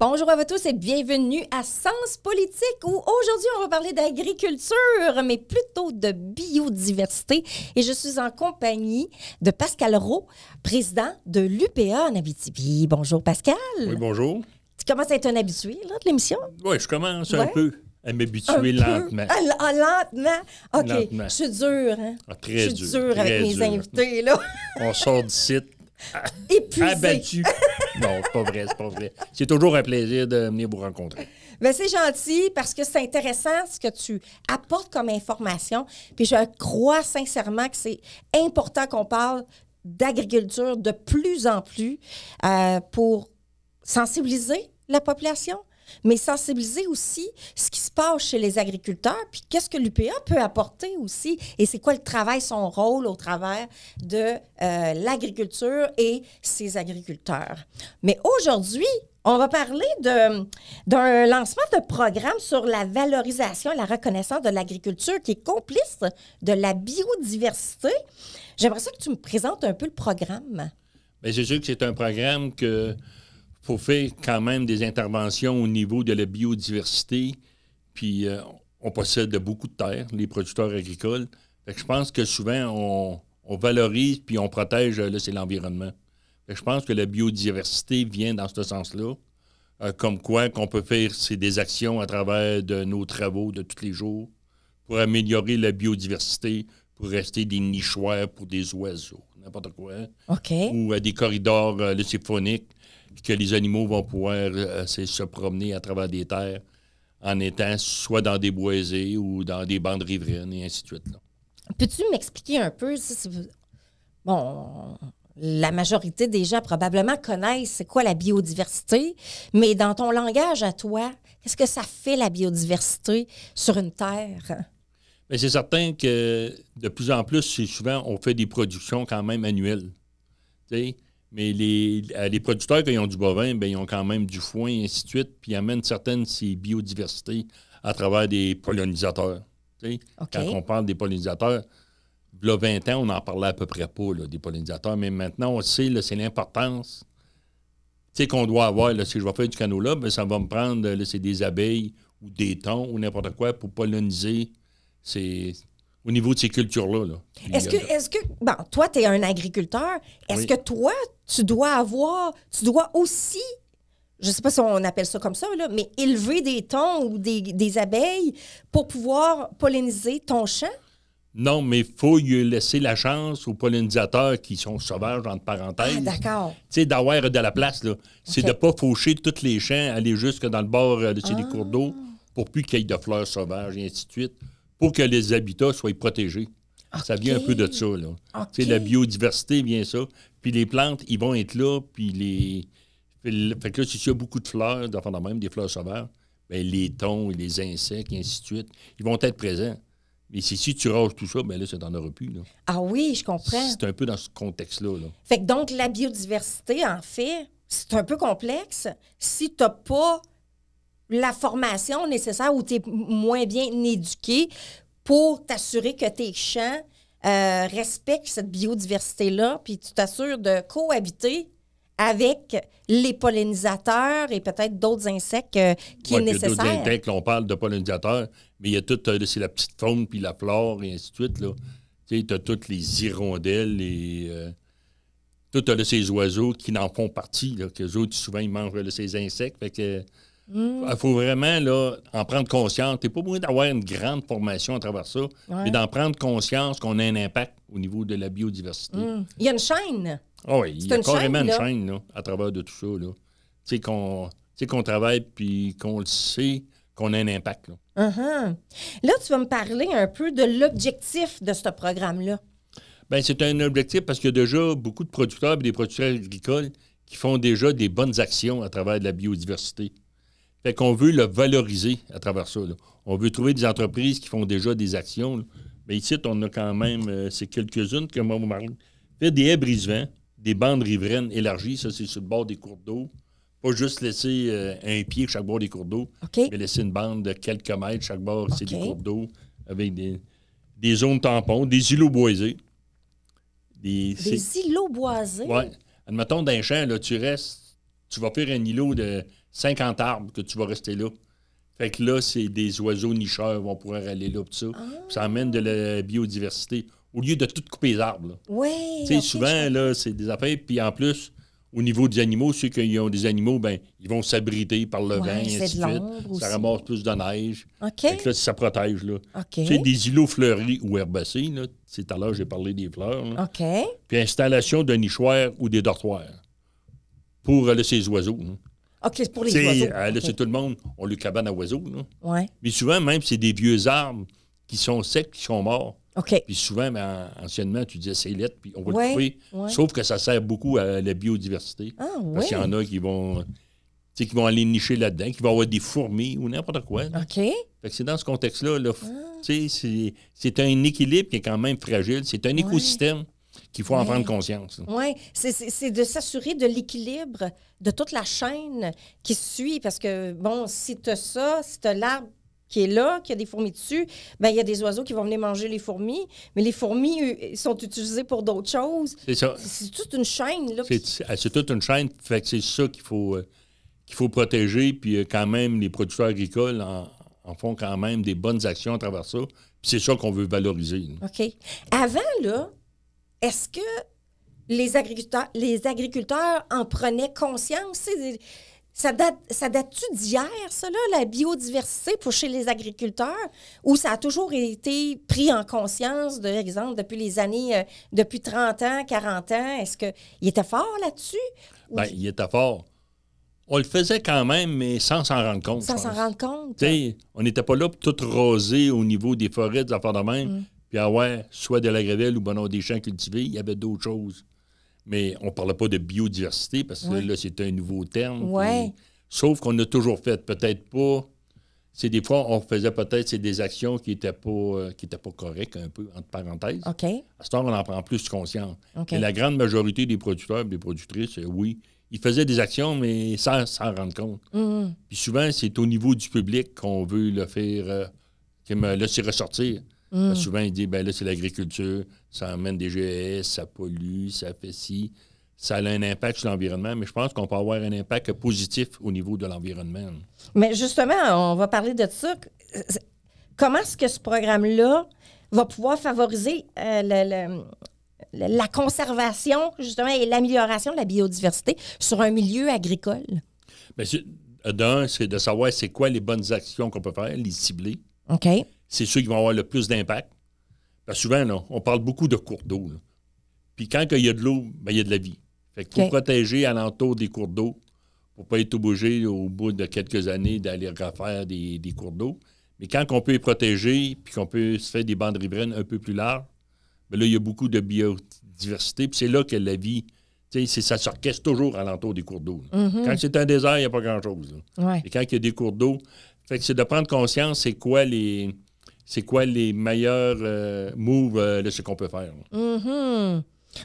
Bonjour à vous tous et bienvenue à Sens Politique où aujourd'hui on va parler d'agriculture, mais plutôt de biodiversité. Et je suis en compagnie de Pascal Roux, président de l'UPA en Abitibi. Bonjour Pascal. Oui, bonjour. Tu commences à être un habitué là, de l'émission? Oui, je commence un peu à m'habituer lentement. Lentement? OK. Lentement. Je suis dure, hein? Très je suis dure avec mes dur. invités, là. On sort d'ici Épuisé. abattu. Non, c'est pas vrai, c'est pas vrai. C'est toujours un plaisir de venir vous rencontrer. Bien, c'est gentil parce que c'est intéressant ce que tu apportes comme information. Puis je crois sincèrement que c'est important qu'on parle d'agriculture de plus en plus pour sensibiliser la population, mais sensibiliser aussi ce qui se passe chez les agriculteurs, puis qu'est-ce que l'UPA peut apporter aussi, et c'est quoi le travail, son rôle au travers de l'agriculture et ses agriculteurs. Mais aujourd'hui, on va parler d'un lancement de programme sur la valorisation et la reconnaissance de l'agriculture qui est complice de la biodiversité. J'aimerais ça que tu me présentes un peu le programme. Bien, c'est sûr que c'est un programme que faut faire quand même des interventions au niveau de la biodiversité. Puis, on possède beaucoup de terres, les producteurs agricoles. Fait que je pense que souvent, on valorise puis on protège, là, c'est l'environnement. Fait que je pense que la biodiversité vient dans ce sens-là. Comme quoi qu'on peut faire des actions à travers de nos travaux de tous les jours pour améliorer la biodiversité, pour rester des nichoirs pour des oiseaux, n'importe quoi. OK. Ou des corridors leucophoniques, que les animaux vont pouvoir se promener à travers des terres en étant soit dans des boisés ou dans des bandes riveraines et ainsi de suite. Là. Peux-tu m'expliquer un peu, bon, la majorité des gens probablement connaissent c'est quoi la biodiversité, mais dans ton langage à toi, qu'est-ce que ça fait la biodiversité sur une terre? Bien, c'est certain que de plus en plus, c'est souvent, on fait des productions quand même annuelles. T'sais? Mais les producteurs, quand ils ont du bovin, bien, ils ont quand même du foin et ainsi de suite, puis ils amènent certaines ces biodiversités à travers des pollinisateurs. Okay. Quand on parle des pollinisateurs, il y a 20 ans, on n'en parlait à peu près pas, là, des pollinisateurs, mais maintenant, on sait, là, c'est l'importance qu'on doit avoir. Là, si je vais faire du canola, bien, ça va me prendre, là, c'est des abeilles ou des thons ou n'importe quoi pour polliniser au niveau de ces cultures-là. Là. Est-ce que, bon, toi, tu es un agriculteur. Est-ce que toi, tu dois aussi, je ne sais pas si on appelle ça comme ça, là, mais élever des thons ou des abeilles pour pouvoir polliniser ton champ? Non, mais il faut lui laisser la chance aux pollinisateurs qui sont sauvages, entre parenthèses. Ah, d'accord. Tu sais, d'avoir de la place, là. C'est de ne pas faucher tous les champs, aller jusque dans le bord des cours d'eau pour plus qu'il y ait de fleurs sauvages et ainsi de suite, pour que les habitats soient protégés. Okay. Ça vient un peu de ça, là. Okay. La biodiversité vient ça. Puis les plantes, ils vont être là, puis fait que là, s'il y a beaucoup de fleurs, même des fleurs sauvages, bien, les thons et les insectes, et ainsi de suite, ils vont être présents. Mais si tu rases tout ça, bien là, ça t'en aura plus, là. Ah oui, je comprends. C'est un peu dans ce contexte-là, là. Fait que donc, la biodiversité, en fait, c'est un peu complexe. Si tu n'as pas la formation nécessaire ou tu es moins bien éduqué pour t'assurer que tes champs respectent cette biodiversité-là, puis tu t'assures de cohabiter avec les pollinisateurs et peut-être d'autres insectes qui est nécessaire. Il y a d'autres insectes, là, on parle de pollinisateurs, mais il y a tout, c'est la petite faune, puis la flore, et ainsi de suite, là. Tu sais, tu as toutes les hirondelles et tout ces oiseaux qui n'en font partie, là, qu'eux autres, souvent, ils mangent là, ces insectes, fait que il faut vraiment là, en prendre conscience. Tu n'es pas obligé d'avoir une grande formation à travers ça, mais d'en prendre conscience qu'on a un impact au niveau de la biodiversité. Il y a une chaîne. Oh oui, il y a carrément une chaîne là, à travers de tout ça. Tu sais qu'on travaille puis qu'on le sait, qu'on a un impact. Là. Là, tu vas me parler un peu de l'objectif de ce programme-là. Bien, c'est un objectif parce qu'il y a déjà beaucoup de producteurs et des producteurs agricoles qui font déjà des bonnes actions à travers de la biodiversité. Fait qu'on veut le valoriser à travers ça. Là. On veut trouver des entreprises qui font déjà des actions. Là. Mais ici, on a quand même, c'est quelques-unes que moi, vous parlez. Faire des haies brise-vent, des bandes riveraines élargies, ça, c'est sur le bord des cours d'eau. Pas juste laisser un pied chaque bord des cours d'eau, mais laisser une bande de quelques mètres chaque bord, c'est des cours d'eau, avec des zones tampons, des îlots boisés. Des îlots boisés? Oui. Admettons, dans un champ, là, tu vas faire un îlot de 50 arbres que tu vas rester là. Fait que là, c'est des oiseaux nicheurs vont pouvoir aller là, tout ça. Ça amène de la biodiversité. Au lieu de tout couper les arbres. Là. Oui. Tu sais, souvent, là, c'est des affaires. Puis en plus, au niveau des animaux, ceux qui ont des animaux, ben ils vont s'abriter par le vent, et ainsi de suite. Aussi. Ça ramasse plus de neige. OK. Fait que là, ça protège. Là. OK. Tu sais, des îlots fleuris ou herbacés, là. C'est tout à l'heure, j'ai parlé des fleurs. Là. OK. Puis installation de nichoirs ou des dortoirs pour laisser les oiseaux. Là. OK, c'est pour les T'sais, oiseaux. là, c'est tout le monde. On le cabane à oiseaux. Là. Ouais. Mais souvent, même, c'est des vieux arbres qui sont secs, qui sont morts. OK. Puis souvent, ben, anciennement, tu disais c'est lettre, puis on va Ouais, le couper. ouais. Sauf que ça sert beaucoup à la biodiversité. Ah, oui. Parce qu'il y en a qui vont, qui vont aller nicher là-dedans, qui vont avoir des fourmis ou n'importe quoi. Là. OK. Fait que c'est dans ce contexte-là, là, c'est un équilibre qui est quand même fragile. C'est un écosystème qu'il faut en prendre conscience. Oui, c'est de s'assurer de l'équilibre de toute la chaîne qui suit. Parce que, bon, si tu as ça, si tu as l'arbre qui est là, qui a des fourmis dessus, bien, il y a des oiseaux qui vont venir manger les fourmis. Mais les fourmis, eux, sont utilisées pour d'autres choses. C'est ça. C'est toute une chaîne. Là. C'est toute une chaîne. Fait que c'est ça qu'il faut protéger. Puis quand même, les producteurs agricoles en font quand même des bonnes actions à travers ça. Puis c'est ça qu'on veut valoriser. Là. OK. Avant, là, est-ce que les agriculteurs en prenaient conscience? Ça date-tu d'hier, ça, là, la biodiversité pour chez les agriculteurs? Ou ça a toujours été pris en conscience, par exemple, depuis les années, depuis 30 ans, 40 ans? Est-ce qu'il était fort là-dessus? Bien, il était fort. On le faisait quand même, mais sans s'en rendre compte. Sans s'en rendre compte? T'sais, on n'était pas là pour tout raser au niveau des forêts, des affaires de même. Puis soit de la gravelle ou des champs cultivés, il y avait d'autres choses. Mais on ne parlait pas de biodiversité parce que là, c'est un nouveau terme. Ouais. Puis, sauf qu'on a toujours fait. Peut-être pas. C'est des fois, on faisait peut-être des actions qui n'étaient pas correctes, un peu, entre parenthèses. OK. À ce temps, on en prend plus conscience. OK. Et la grande majorité des producteurs et des productrices, oui, ils faisaient des actions, mais sans s'en rendre compte. Puis souvent, c'est au niveau du public qu'on veut le faire, laisser ressortir. Parce que souvent, ils disent, ben là, c'est l'agriculture, ça amène des GES, ça pollue, ça fait ci. Ça a un impact sur l'environnement, mais je pense qu'on peut avoir un impact positif au niveau de l'environnement. Mais justement, on va parler de ça. Comment est-ce que ce programme-là va pouvoir favoriser la conservation, justement, et l'amélioration de la biodiversité sur un milieu agricole? Bien, d'un, c'est de savoir c'est quoi les bonnes actions qu'on peut faire, les cibler. OK. C'est ceux qui vont avoir le plus d'impact. Parce que souvent, là, on parle beaucoup de cours d'eau. Là. Puis quand il y a de l'eau, ben, il y a de la vie. Fait qu'il faut protéger alentour des cours d'eau pour ne pas être obligé, au bout de quelques années, d'aller refaire des cours d'eau. Mais quand on peut les protéger puis qu'on peut se faire des bandes riveraines un peu plus larges, bien là, il y a beaucoup de biodiversité. Puis c'est là que la vie, ça s'orchestre toujours alentour des cours d'eau. Quand c'est un désert, il n'y a pas grand-chose. Ouais. Et quand il y a des cours d'eau, fait que c'est de prendre conscience c'est quoi les meilleurs moves de ce qu'on peut faire.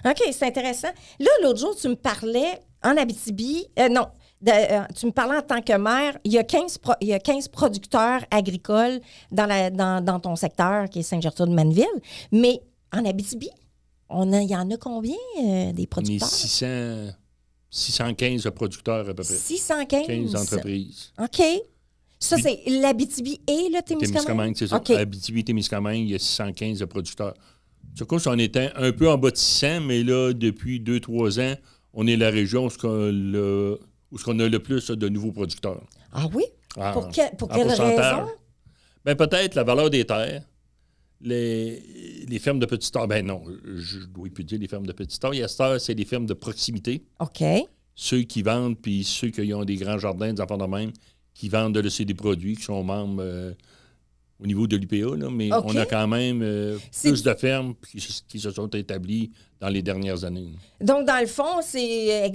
OK, c'est intéressant. Là, l'autre jour, tu me parlais en Abitibi, tu me parlais en tant que maire, il y a 15 producteurs agricoles dans ton secteur qui est Sainte-Gertrude-Manville, mais en Abitibi, il y en a combien des producteurs? On est 615 producteurs à peu près. 615? 15 entreprises. OK. Ça, c'est l'Abitibi et le Témiscamingue? Témiscamingue, c'est ça. Okay. Abitibi, Témiscamingue, il y a 615 producteurs. Du coup, on était un peu en bas de 600, mais là, depuis 2-3 ans, on est la région où on a le plus de nouveaux producteurs. Ah oui? Pour quelle raison? Bien, peut-être la valeur des terres. Les fermes de petite taille. Ben non, je dois plus dire les fermes de petite taille. À cette heure, c'est les fermes de proximité. OK. Ceux qui vendent, puis ceux qui ont des grands jardins, des enfants de même, qui vendent des produits, qui sont membres au niveau de l'UPA, là, mais on a quand même plus de fermes qui se sont établies dans les dernières années. Donc, dans le fond, c'est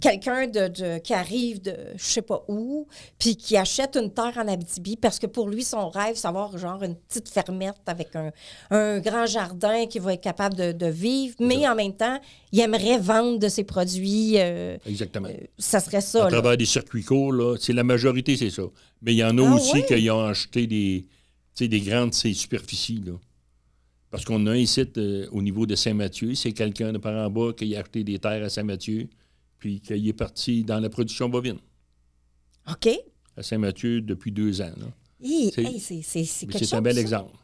quelqu'un qui arrive de je sais pas où, puis qui achète une terre en Abitibi parce que pour lui, son rêve, c'est d'avoir genre une petite fermette avec un grand jardin qui va être capable de vivre, mais en même temps, il aimerait vendre de ses produits. Exactement. Ça serait ça. À travers des circuits courts, là, c'est la majorité, c'est ça. Mais il y en a aussi qui ont acheté des grandes superficies, là. Parce qu'on a un site au niveau de Saint-Mathieu. C'est quelqu'un de par en bas qui a acheté des terres à Saint-Mathieu, puis qu'il est parti dans la production bovine OK. à Saint-Mathieu depuis 2 ans. Là. C'est Mais quelque c'est un chose, bel ça. exemple.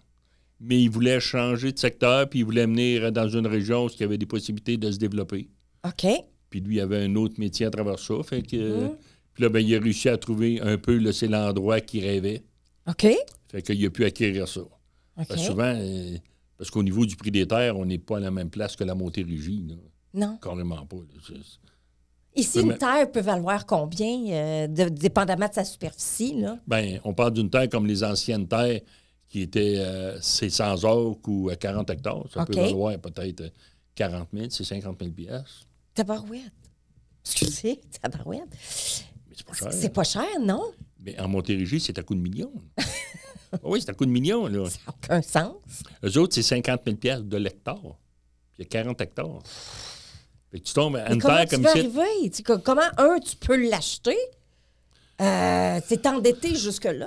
Mais il voulait changer de secteur, puis il voulait venir dans une région où il y avait des possibilités de se développer. OK. Puis lui, il avait un autre métier à travers ça. Fait que, Mm-hmm. puis là, ben, il a réussi à trouver un peu, là, c'est l'endroit qu'il rêvait. OK. Fait qu'il a pu acquérir ça. OK. Parce que souvent, parce qu'au niveau du prix des terres, on n'est pas à la même place que la Montérégie. Là. Non. Carrément pas. Là. Ici, une terre peut valoir combien, dépendamment de sa superficie, là? Ben, on parle d'une terre comme les anciennes terres qui étaient c'est 100 acres ou à 40 hectares. Ça peut OK. valoir peut-être 40 000, c'est 50 000 piastres. Tabarouette. Excusez, tabarouette. Mais c'est pas cher. C'est pas cher, non? Mais en Montérégie, c'est à coup de millions. Oui, c'est à coup de millions. Là. Ça n'a aucun sens. Eux autres, c'est 50 000 piastres de l'hectare. Puis il y a 40 hectares. Fait que tu tombes à Mais une comment terre tu comme peux ça. arriver? Comment, tu peux l'acheter? T'es endetté jusque-là, là?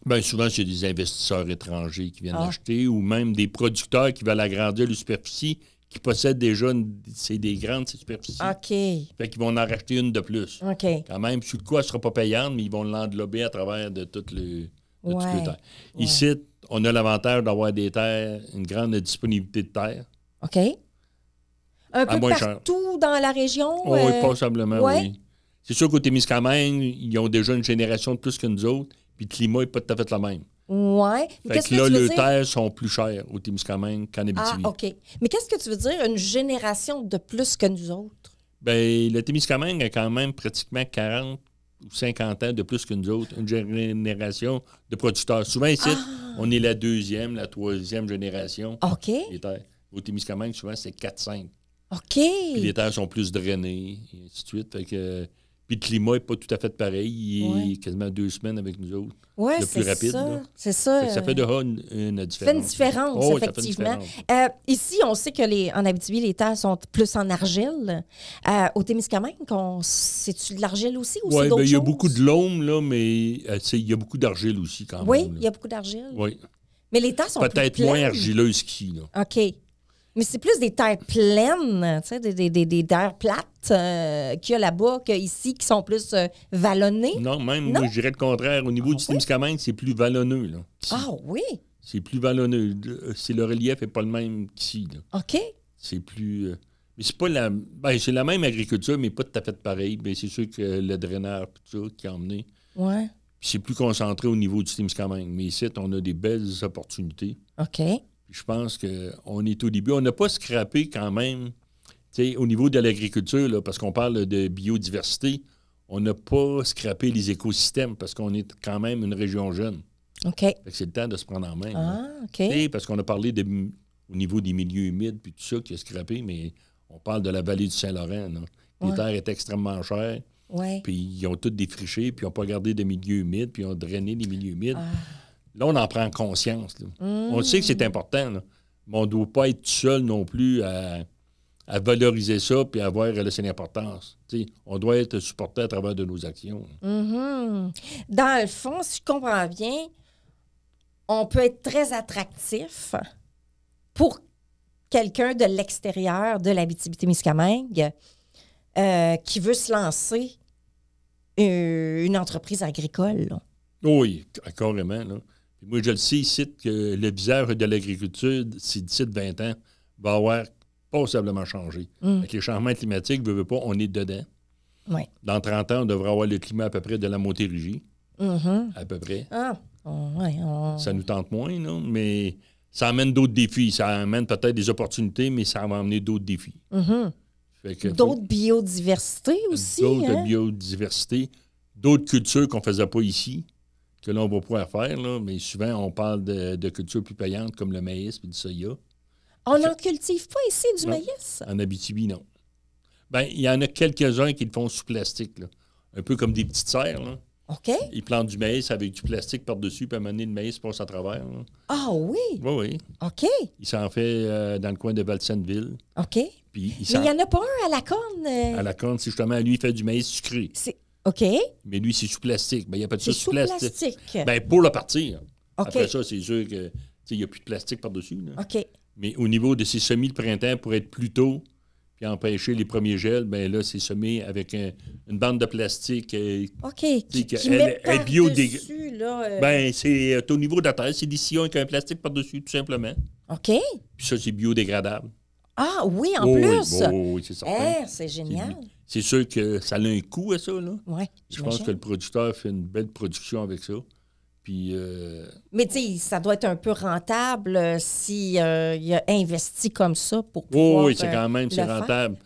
Bien, souvent, c'est des investisseurs étrangers qui viennent Ah. l'acheter ou même des producteurs qui veulent agrandir la superficie, qui possèdent déjà c'est des grandes superficies. OK. Fait qu'ils vont en racheter une de plus. OK. Quand même, sur le coup, elle ne sera pas payante, mais ils vont l'englober à travers de toutes les Ouais. terres. Ici, on a l'avantage d'avoir des terres, une grande disponibilité de terre. OK. Un peu moins cher. partout dans la région? Oui, passablement, ouais. oui. C'est sûr qu'au Témiscamingue, ils ont déjà une génération de plus que nous autres, puis le climat n'est pas tout à fait le même. Ouais. Mais Fait qu'est-ce que là, tu veux les dire? terres sont plus chères au Témiscamingue qu'en Abitibi. Ah, OK. Mais qu'est-ce que tu veux dire, une génération de plus que nous autres? Bien, le Témiscamingue a quand même pratiquement 40 ou 50 ans de plus que nous autres, une génération de producteurs. Souvent, ici, on est la 2e, la 3e génération OK. des terres. Au Témiscamingue, souvent, c'est 4-5. OK. Puis les terres sont plus drainées, et ainsi de suite. Fait que, puis le climat n'est pas tout à fait pareil. Il est quasiment 2 semaines avec nous autres. Oui, le plus c'est rapide, ça. là. C'est ça. Fait que ça fait déjà une différence. Ça fait une différence, Oh, oui, ça fait une effectivement. différence. Ici, on sait que en Abitibi, les terres sont plus en argile. Au Témiscamingue, c'est-tu de l'argile aussi ou c'est Oui, d'autres il y a choses? beaucoup de loam, là, mais il y a beaucoup d'argile aussi quand Oui, même. il y a beaucoup d'argile. Oui. Mais les terres sont Peut-être plus moins pleines. argileuses qu'ici. Là. OK. Mais c'est plus des terres pleines, tu sais, des terres plates qu'il y a là-bas qu'ici, qui sont plus vallonnées. Non, même, Non? moi, je dirais le contraire. Au niveau du Témiscamingue, c'est plus vallonneux. Là, qu'ici. Ah oui? C'est plus vallonneux. C'est le relief n'est pas le même qu'ici. Là. OK. C'est plus... mais c'est pas la... Ben, c'est la même agriculture, mais pas tout à fait pareil. Ben, c'est sûr que le draineur, tout ça, qui a emmené... Ouais. Puis c'est plus concentré au niveau du Témiscamingue. Mais ici, on a des belles opportunités. OK. Puis je pense qu'on est au début. On n'a pas scrappé quand même, tu sais, au niveau de l'agriculture, là, parce qu'on parle de biodiversité, on n'a pas scrappé les écosystèmes parce qu'on est quand même une région jeune. OK. Fait que c'est le temps de se prendre en main. là. Ah, OK. Tu sais, parce qu'on a parlé au niveau des milieux humides puis tout ça qui a scrappé, mais on parle de la vallée du Saint-Laurent. Là. Les Ouais. terres étaient extrêmement chères, Oui. puis ils ont toutes défriché, puis ils n'ont pas gardé de milieux humides, puis ils ont drainé les milieux humides. Ah. Là, on en prend conscience. Là. On le sait que c'est important, là, mais on ne doit pas être tout seul non plus à valoriser ça puis à voir laisser l'importance. Tu sais, on doit être supporté à travers de nos actions. Mhm. Dans le fond, si je comprends bien, on peut être très attractif pour quelqu'un de l'extérieur de l'Abitibi-Témiscamingue qui veut se lancer une entreprise agricole. Là. Oui, carrément. Là. Puis moi, je le sais ici que le visage de l'agriculture, d'ici 20 ans, va avoir passablement changé. Avec les changements climatiques, veut pas, on est dedans. Oui. Dans 30 ans, on devrait avoir le climat à peu près de la Montérégie. À peu près. Ah, ouais, Ça nous tente moins, non? Mais ça amène d'autres défis. Ça amène peut-être des opportunités, mais ça va amener d'autres défis. Fait que d'autres biodiversités aussi. d'autres hein? biodiversités, d'autres cultures qu'on ne faisait pas ici, que là, on va pouvoir faire. Là, mais souvent, on parle de cultures plus payantes comme le maïs et du soya. On n'en cultive pas ici du Non. maïs? En Abitibi, non. Ben, il y en a quelques-uns qui le font sous plastique. Là. Un peu comme des petites serres. Là. OK. Ils plantent du maïs avec du plastique par-dessus, puis à un moment donné, le maïs passe à travers. Là. Ah oui? Oui, oui. OK. Il s'en fait dans le coin de Valsenville. OK. Puis il Mais s'en... il n'y en a pas un à la corne? À la corne, c'est justement, lui, il fait du maïs sucré. C'est... OK. Mais lui, c'est sous plastique. Ben, il n'y a pas de C'est ça sous plastique. Ben, pour le partir. OK. Après ça, c'est sûr que il n'y a plus de plastique par-dessus. Là. OK. Mais au niveau de ses semis le printemps, pour être plus tôt, puis empêcher les premiers gels, bien là, c'est semé avec une bande de plastique. OK. Qui met est par-dessus, là. Ben, c'est au niveau de la terre, c'est des sillons avec un plastique par-dessus, tout simplement. OK. Puis ça, c'est biodégradable. Ah oui, en plus. Oui, c'est certain. C'est génial. C'est sûr que ça a un coût à ça, là. Oui. Je pense que le producteur fait une belle production avec ça. Puis, mais tu sais, ça doit être un peu rentable s'il a investi comme ça pour pouvoir oui, c'est quand même, c'est le faire. rentable.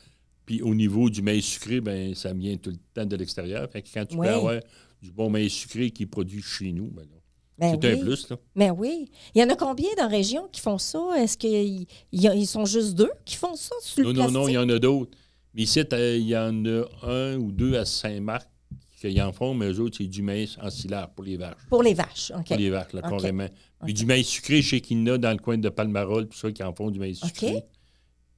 Puis au niveau du maïs sucré, ben ça vient tout le temps de l'extérieur. Fait que quand tu peux avoir du bon maïs sucré qui est produit chez nous, ben là, c'est un plus, là. Mais oui. Il y en a combien dans la région qui font ça? Est-ce qu'ils sont juste 2 qui font ça sur le plastique? Non, il y en a d'autres. Mais ici, il y en a 1 ou 2 à Saint-Marc qui en font, mais eux autres, c'est du maïs ensilaire pour les vaches. Pour les vaches, OK. Pour les vaches, là, carrément. Puis du maïs sucré, je sais qu'il y en a dans le coin de Palmarol, puis ça, qui en font du maïs sucré.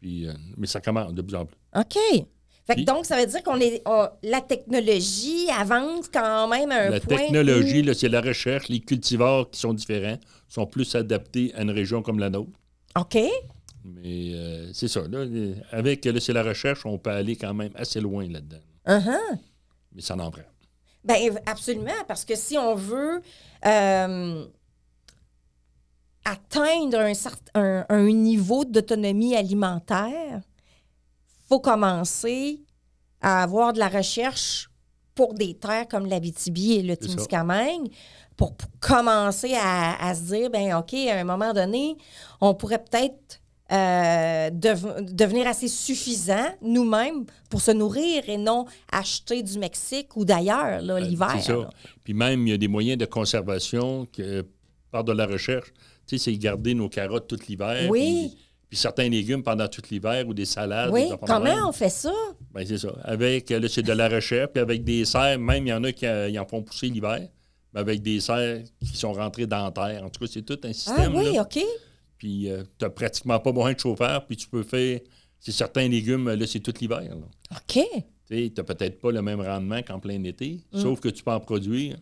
Puis, mais ça commence de plus en plus. OK. Fait que donc, ça veut dire la technologie avance quand même à un point. La technologie, là, c'est la recherche. Les cultivars qui sont différents sont plus adaptés à une région comme la nôtre. OK. Mais c'est ça. Là, avec, là, c'est la recherche, on peut aller quand même assez loin là-dedans. Uh-huh. Mais ça en prend. Bien, absolument, parce que si on veut atteindre un niveau d'autonomie alimentaire, il faut commencer à avoir de la recherche pour des terres comme l'Abitibi et le Témiscamingue, pour commencer à se dire, bien, OK, à un moment donné, on pourrait peut-être devenir assez suffisant nous-mêmes pour se nourrir et non acheter du Mexique ou d'ailleurs l'hiver. C'est ça. Là. Puis même, il y a des moyens de conservation par de la recherche. Tu sais, c'est garder nos carottes tout l'hiver. Oui. Puis certains légumes pendant tout l'hiver ou des salades. Oui, comment on fait ça? Bien, c'est ça. Avec, là, c'est de la recherche. Puis avec des serres, même, il y en a qui en font pousser l'hiver, mais avec des serres qui sont rentrées dans la terre. En tout cas, c'est tout un système. Ah oui, là. OK. Puis tu n'as pratiquement pas besoin de chauffeur. Puis tu peux faire... C'est certains légumes, là, c'est tout l'hiver. Là. OK. Tu n'as peut-être pas le même rendement qu'en plein été, sauf que tu peux en produire.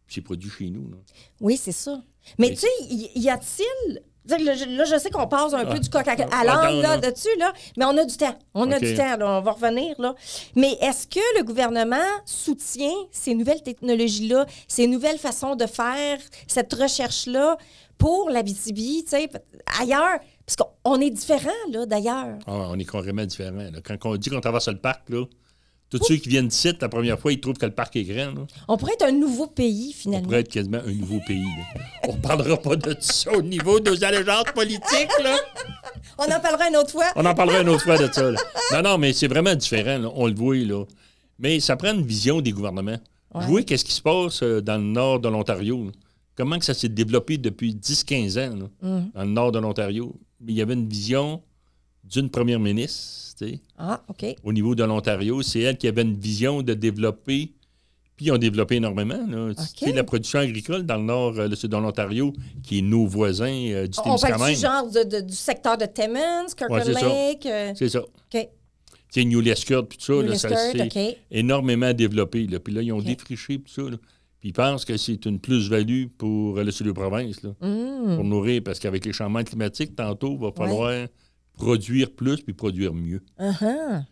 Puis c'est produit chez nous. Là. Oui, c'est ça. Mais tu sais, y a-t-il... Là, je sais qu'on passe un peu du coq à l'âne là, dessus, là, mais on a du temps. On a du temps, là, on va revenir. Là. Mais est-ce que le gouvernement soutient ces nouvelles technologies-là, ces nouvelles façons de faire, cette recherche-là pour l'Abitibi, tu sais, ailleurs? Parce qu'on est différents, là, d'ailleurs. Ah, on est carrément différents. Là. Quand on dit qu'on traverse le parc, là, tous ceux qui viennent d'ici, la première fois, ils trouvent que le parc est grand. Là. On pourrait être un nouveau pays, finalement. On pourrait être quasiment un nouveau pays. Là. On ne parlera pas de ça au niveau de nos allégeances politiques. Là. On en parlera une autre fois. On en parlera une autre fois de ça. Là. Non, mais c'est vraiment différent. Là. On le voit, là. Mais ça prend une vision des gouvernements. Ouais. Vous voyez qu'est-ce qui se passe dans le nord de l'Ontario. Là. Comment que ça s'est développé depuis 10-15 ans là, dans le nord de l'Ontario. Il y avait une vision d'une première ministre. Ah, OK. Au niveau de l'Ontario, c'est elle qui avait une vision de développer, puis ils ont développé énormément. Là. Okay. La production agricole dans le nord, le sud de l'Ontario, qui est nos voisins du Témiscamingue. On parle du genre du secteur de Timmins, Kirkland Lake? C'est ça. OK. C'est New Lescure, puis tout ça, ça s'est énormément développé. Là. Puis là, ils ont défriché, puis ça. Là. Puis ils pensent que c'est une plus-value pour le sud de la province, là, pour nourrir, parce qu'avec les changements climatiques, tantôt, il va falloir produire plus puis produire mieux. Uh-huh.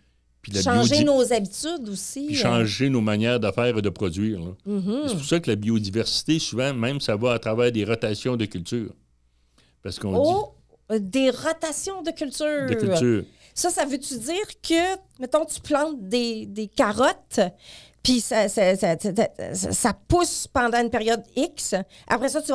Puis changer nos habitudes aussi. Puis changer nos manières de faire et de produire. C'est pour ça que la biodiversité, souvent, même, ça va à travers des rotations de culture. Parce qu'on dit... des rotations de culture. De culture. Ça veut-tu dire que, mettons, tu plantes des carottes, puis ça pousse pendant une période X. Après ça, tu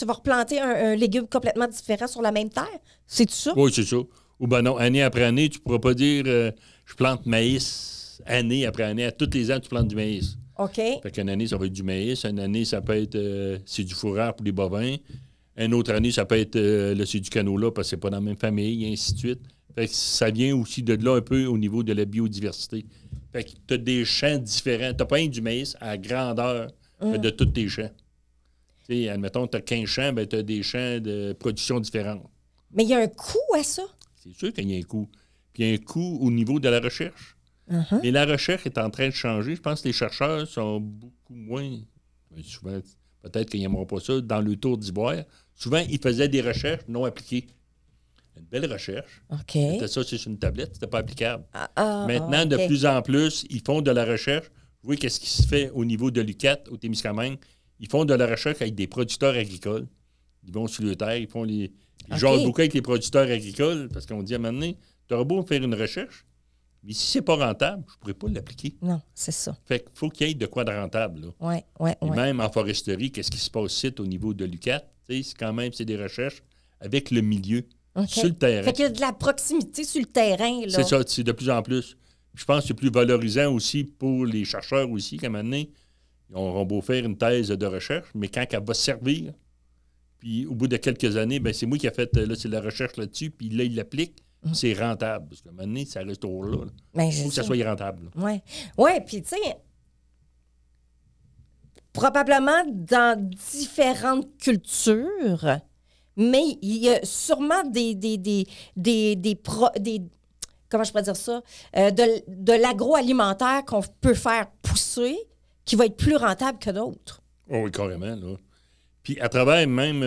vas replanter un légume complètement différent sur la même terre. C'est-tu ça? Oui, c'est ça. Ou bien non, année après année, tu ne pourras pas dire je plante maïs année après année. À tous les ans, tu plantes du maïs. OK. Fait qu'une année, ça va être du maïs. Une année, ça peut être c'est du fourrage pour les bovins. Une autre année, ça peut être c'est du canola parce que c'est pas dans la même famille, et ainsi de suite. Fait que ça vient aussi de là un peu au niveau de la biodiversité. Fait que tu as des champs différents. Tu n'as pas rien du maïs à la grandeur de tous tes champs. Tu sais, admettons, tu as 15 champs, ben tu as des champs de production différentes. Mais il y a un coût à ça? C'est sûr qu'il y a un coût. Puis il y a un coût au niveau de la recherche. Uh-huh. Mais la recherche est en train de changer. Je pense que les chercheurs sont beaucoup moins... Souvent, peut-être qu'ils n'aimeront pas ça, dans le tour d'ivoire. Souvent, ils faisaient des recherches non appliquées. une belle recherche. OK. C'était ça, c'est sur une tablette, c'était pas applicable. Maintenant, OK. de plus en plus, ils font de la recherche. Vous voyez qu'est-ce qui se fait au niveau de l'UQAT, au Témiscamingue. Ils font de la recherche avec des producteurs agricoles. Ils vont sur le terre, ils font les... Ils jasent beaucoup avec les producteurs agricoles parce qu'on dit à un moment donné, tu auras beau faire une recherche, mais si c'est pas rentable, je pourrais pas l'appliquer. Non, c'est ça. Fait qu'il faut qu'il y ait de quoi de rentable. Là. Oui. Et même en foresterie, qu'est-ce qui se passe ici au niveau de l'UQAT? C'est quand même, c'est des recherches avec le milieu, sur le terrain. Fait qu'il y a de la proximité sur le terrain. Là. C'est ça, c'est de plus en plus. Je pense que c'est plus valorisant aussi pour les chercheurs aussi, qu'à un moment donné, ils auront beau faire une thèse de recherche, mais quand elle va servir, puis au bout de quelques années, ben c'est moi qui ai fait là, c'est la recherche là-dessus, puis là, il l'applique, c'est rentable. Parce qu'à un moment donné, ça reste au là. Il faut que ça soit rentable. Oui, puis tu sais, probablement dans différentes cultures, mais il y a sûrement des comment je pourrais dire ça, de l'agroalimentaire qu'on peut faire pousser qui va être plus rentable que d'autres. Oh oui, carrément, là. Puis à travers même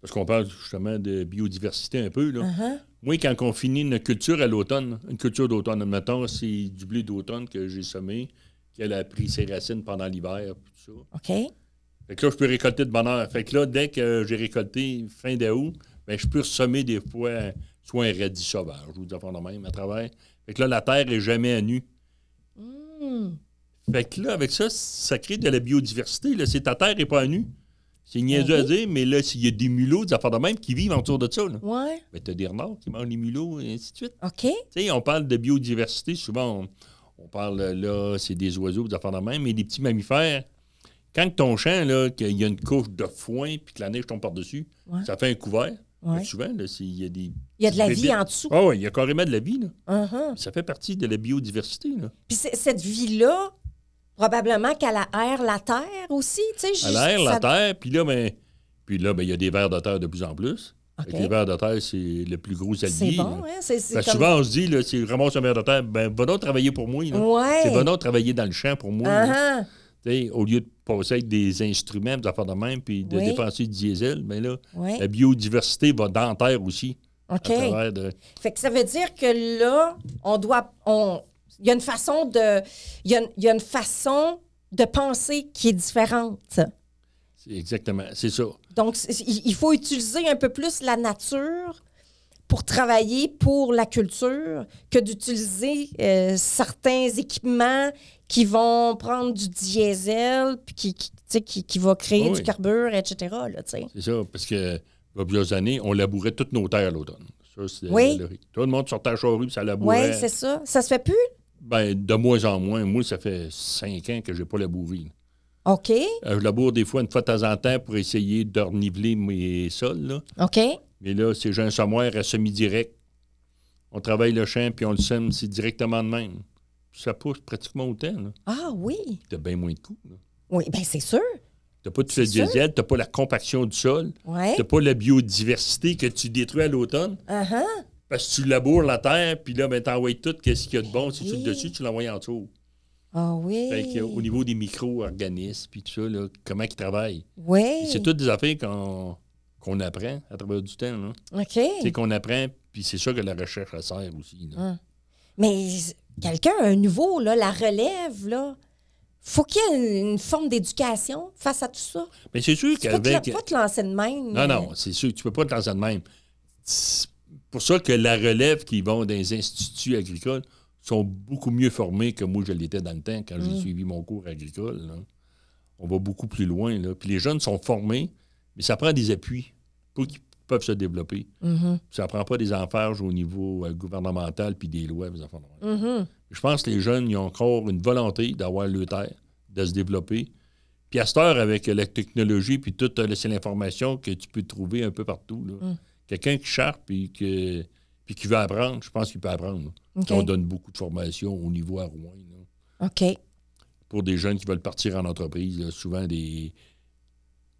parce qu'on parle justement de biodiversité un peu, là. Moi, quand on finit une culture à l'automne, une culture d'automne, admettons, c'est du blé d'automne que j'ai semé, qu'elle a pris ses racines pendant l'hiver, tout ça. OK. Fait que là, je peux récolter de bonne heure. Fait que là, dès que j'ai récolté fin d'août, bien, je peux semer des fois soit un radis sauvage ou des affaires de même à travers. Fait que là, la terre n'est jamais à nu. Fait que là, avec ça, ça crée de la biodiversité. Là. Ta terre n'est pas à nu. C'est niaiseux à dire, mais là, s'il y a des mulots, des affaires de même qui vivent autour de ça, oui. Ben, tu as des renards qui mangent les mulots, et ainsi de suite. OK. Tu sais, on parle de biodiversité, souvent, on parle, là, c'est des oiseaux, des affaires de même, mais des petits mammifères. Quand ton champ, là, qu'il y a une couche de foin puis que la neige tombe par-dessus, ça fait un couvert. Souvent, là, il y a des... Il y a de la vie en dessous. Ah oui, il y a carrément de la vie, là. Ça fait partie de la biodiversité, là. Puis cette vie-là, probablement qu'elle aère la terre aussi, tu sais. Elle aère la terre, puis là, ben, il y a des vers de terre de plus en plus. Okay. Les vers de terre, c'est le plus gros allié. C'est bon, hein? C'est comme... Souvent, on se dit, là, si je ramasse un ver de terre, ben, va donc travailler pour moi. C'est va donc travailler dans le champ pour moi. Au lieu de passer avec des instruments, des affaires de même, puis de dépenser du diesel, bien là, la biodiversité va dans la terre aussi. OK. Fait que ça veut dire que là, il y a une façon de... Il y a une façon de penser qui est différente. Exactement, c'est ça. Donc, il faut utiliser un peu plus la nature pour travailler pour la culture que d'utiliser certains équipements qui vont prendre du diesel puis qui va créer du carburant, etc. Là, c'est ça, parce que il y a plusieurs années, on labourait toutes nos terres à l'automne. Ça, c'est tout le monde sortait à la charrue et ça labourait. Oui, c'est ça. Ça se fait plus? Bien, de moins en moins. Moi, ça fait 5 ans que je n'ai pas labouré. OK. Je laboure des fois une fois de temps en temps pour essayer de reniveler mes sols. Là. OK. Mais là, c'est un semoir à semi-direct. On travaille le champ puis on le sème, c'est directement de même. Ça pousse pratiquement autant. Là. Ah oui. Tu as bien moins de coûts. Là. Oui, bien c'est sûr. Tu n'as pas de diesel, tu n'as pas la compaction du sol, tu n'as pas la biodiversité que tu détruis à l'automne. Parce que tu laboures la terre, puis là, ben, tu envoies tout, qu'est-ce qu'il y a de bon. Si tu es dessus, tu l'envoies en dessous. Ah oui. Fait qu'au niveau des micro-organismes, puis tout ça, là, comment ils travaillent. Oui. C'est toutes des affaires qu'on apprend à travers du temps. Là. OK. C'est qu'on apprend, puis c'est ça que la recherche elle sert aussi. Là. Mais quelqu'un, un nouveau, là, la relève, là, faut qu'il y ait une forme d'éducation face à tout ça. Mais c'est sûr qu'avec... Tu peux pas te lancer de même. Non, c'est sûr, tu peux pas te lancer de même. C'est pour ça que la relève qui vont dans les instituts agricoles sont beaucoup mieux formés que moi, je l'étais dans le temps quand j'ai suivi mon cours agricole. Là. On va beaucoup plus loin. Là. Puis les jeunes sont formés, mais ça prend des appuis pour qu'ils peuvent se développer. Ça ne prend pas des enfarges au niveau gouvernemental puis des lois. Je pense que les jeunes, ils ont encore une volonté d'avoir le terre, de se développer. Puis à cette heure, avec la technologie puis toute l'information que tu peux trouver un peu partout, là. Quelqu'un qui cherche puis qui veut apprendre, je pense qu'il peut apprendre. On donne beaucoup de formations au niveau à Rouen. Là. OK. Pour des jeunes qui veulent partir en entreprise, là, souvent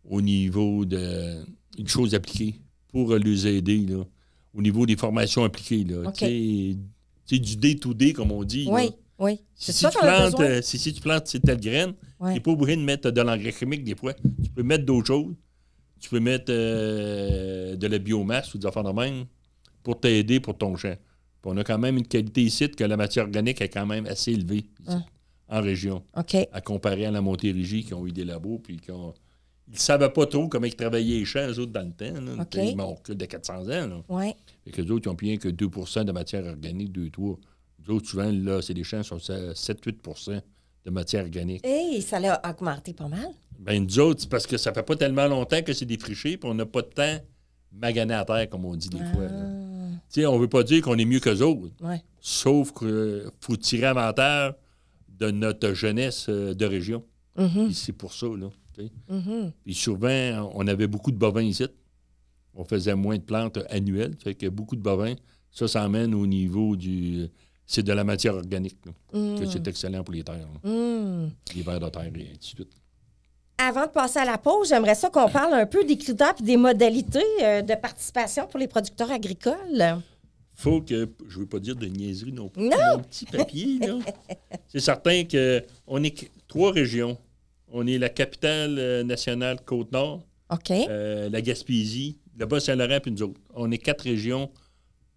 au niveau d'une chose appliquée pour les aider, là, au niveau des formations appliquées. Là, c'est du day-to-day, comme on dit. Oui, là. oui. Si tu plantes telle graine, tu n'es pas obligé de mettre de l'engrais chimique des fois. Tu peux mettre d'autres choses. tu peux mettre de la biomasse ou des affaires de même pour t'aider pour ton champ. Puis on a quand même une qualité ici que la matière organique est quand même assez élevée ici, en région. OK. À comparer à la Montérégie, qui ont eu des labos, puis ils ne savaient pas trop comment ils travaillaient les champs, eux autres, dans le temps. Là. OK. Ils m'ont reculé de 400 ans. Là. Oui. Fait que les autres, ils n'ont plus rien que 2 de matière organique, 2-3. Les autres, souvent, là, c'est des champs qui sont 7-8 de matière organique. Et ça l'a augmenté pas mal. Bien, nous autres, c'est parce que ça fait pas tellement longtemps que c'est défriché, puis on n'a pas de temps magané à terre, comme on dit des fois. Tu sais, on veut pas dire qu'on est mieux qu'eux autres. Ouais. Sauf qu'il faut tirer avantage de notre jeunesse de région. Puis c'est pour ça, là. Puis souvent, on avait beaucoup de bovins ici. On faisait moins de plantes annuelles. Fait que beaucoup de bovins, ça emmène au niveau du... C'est de la matière organique, là, que c'est excellent pour les terres. Les vers de terre et ainsi de suite. Avant de passer à la pause, j'aimerais ça qu'on parle un peu des critères et des modalités de participation pour les producteurs agricoles. Faut que... Je veux pas dire de niaiserie non plus. Non! Mon petit papier, là. C'est certain qu'on est 3 régions. On est la capitale nationale Côte-Nord, OK. la Gaspésie, le Bas-Saint-Laurent, puis nous autres. On est 4 régions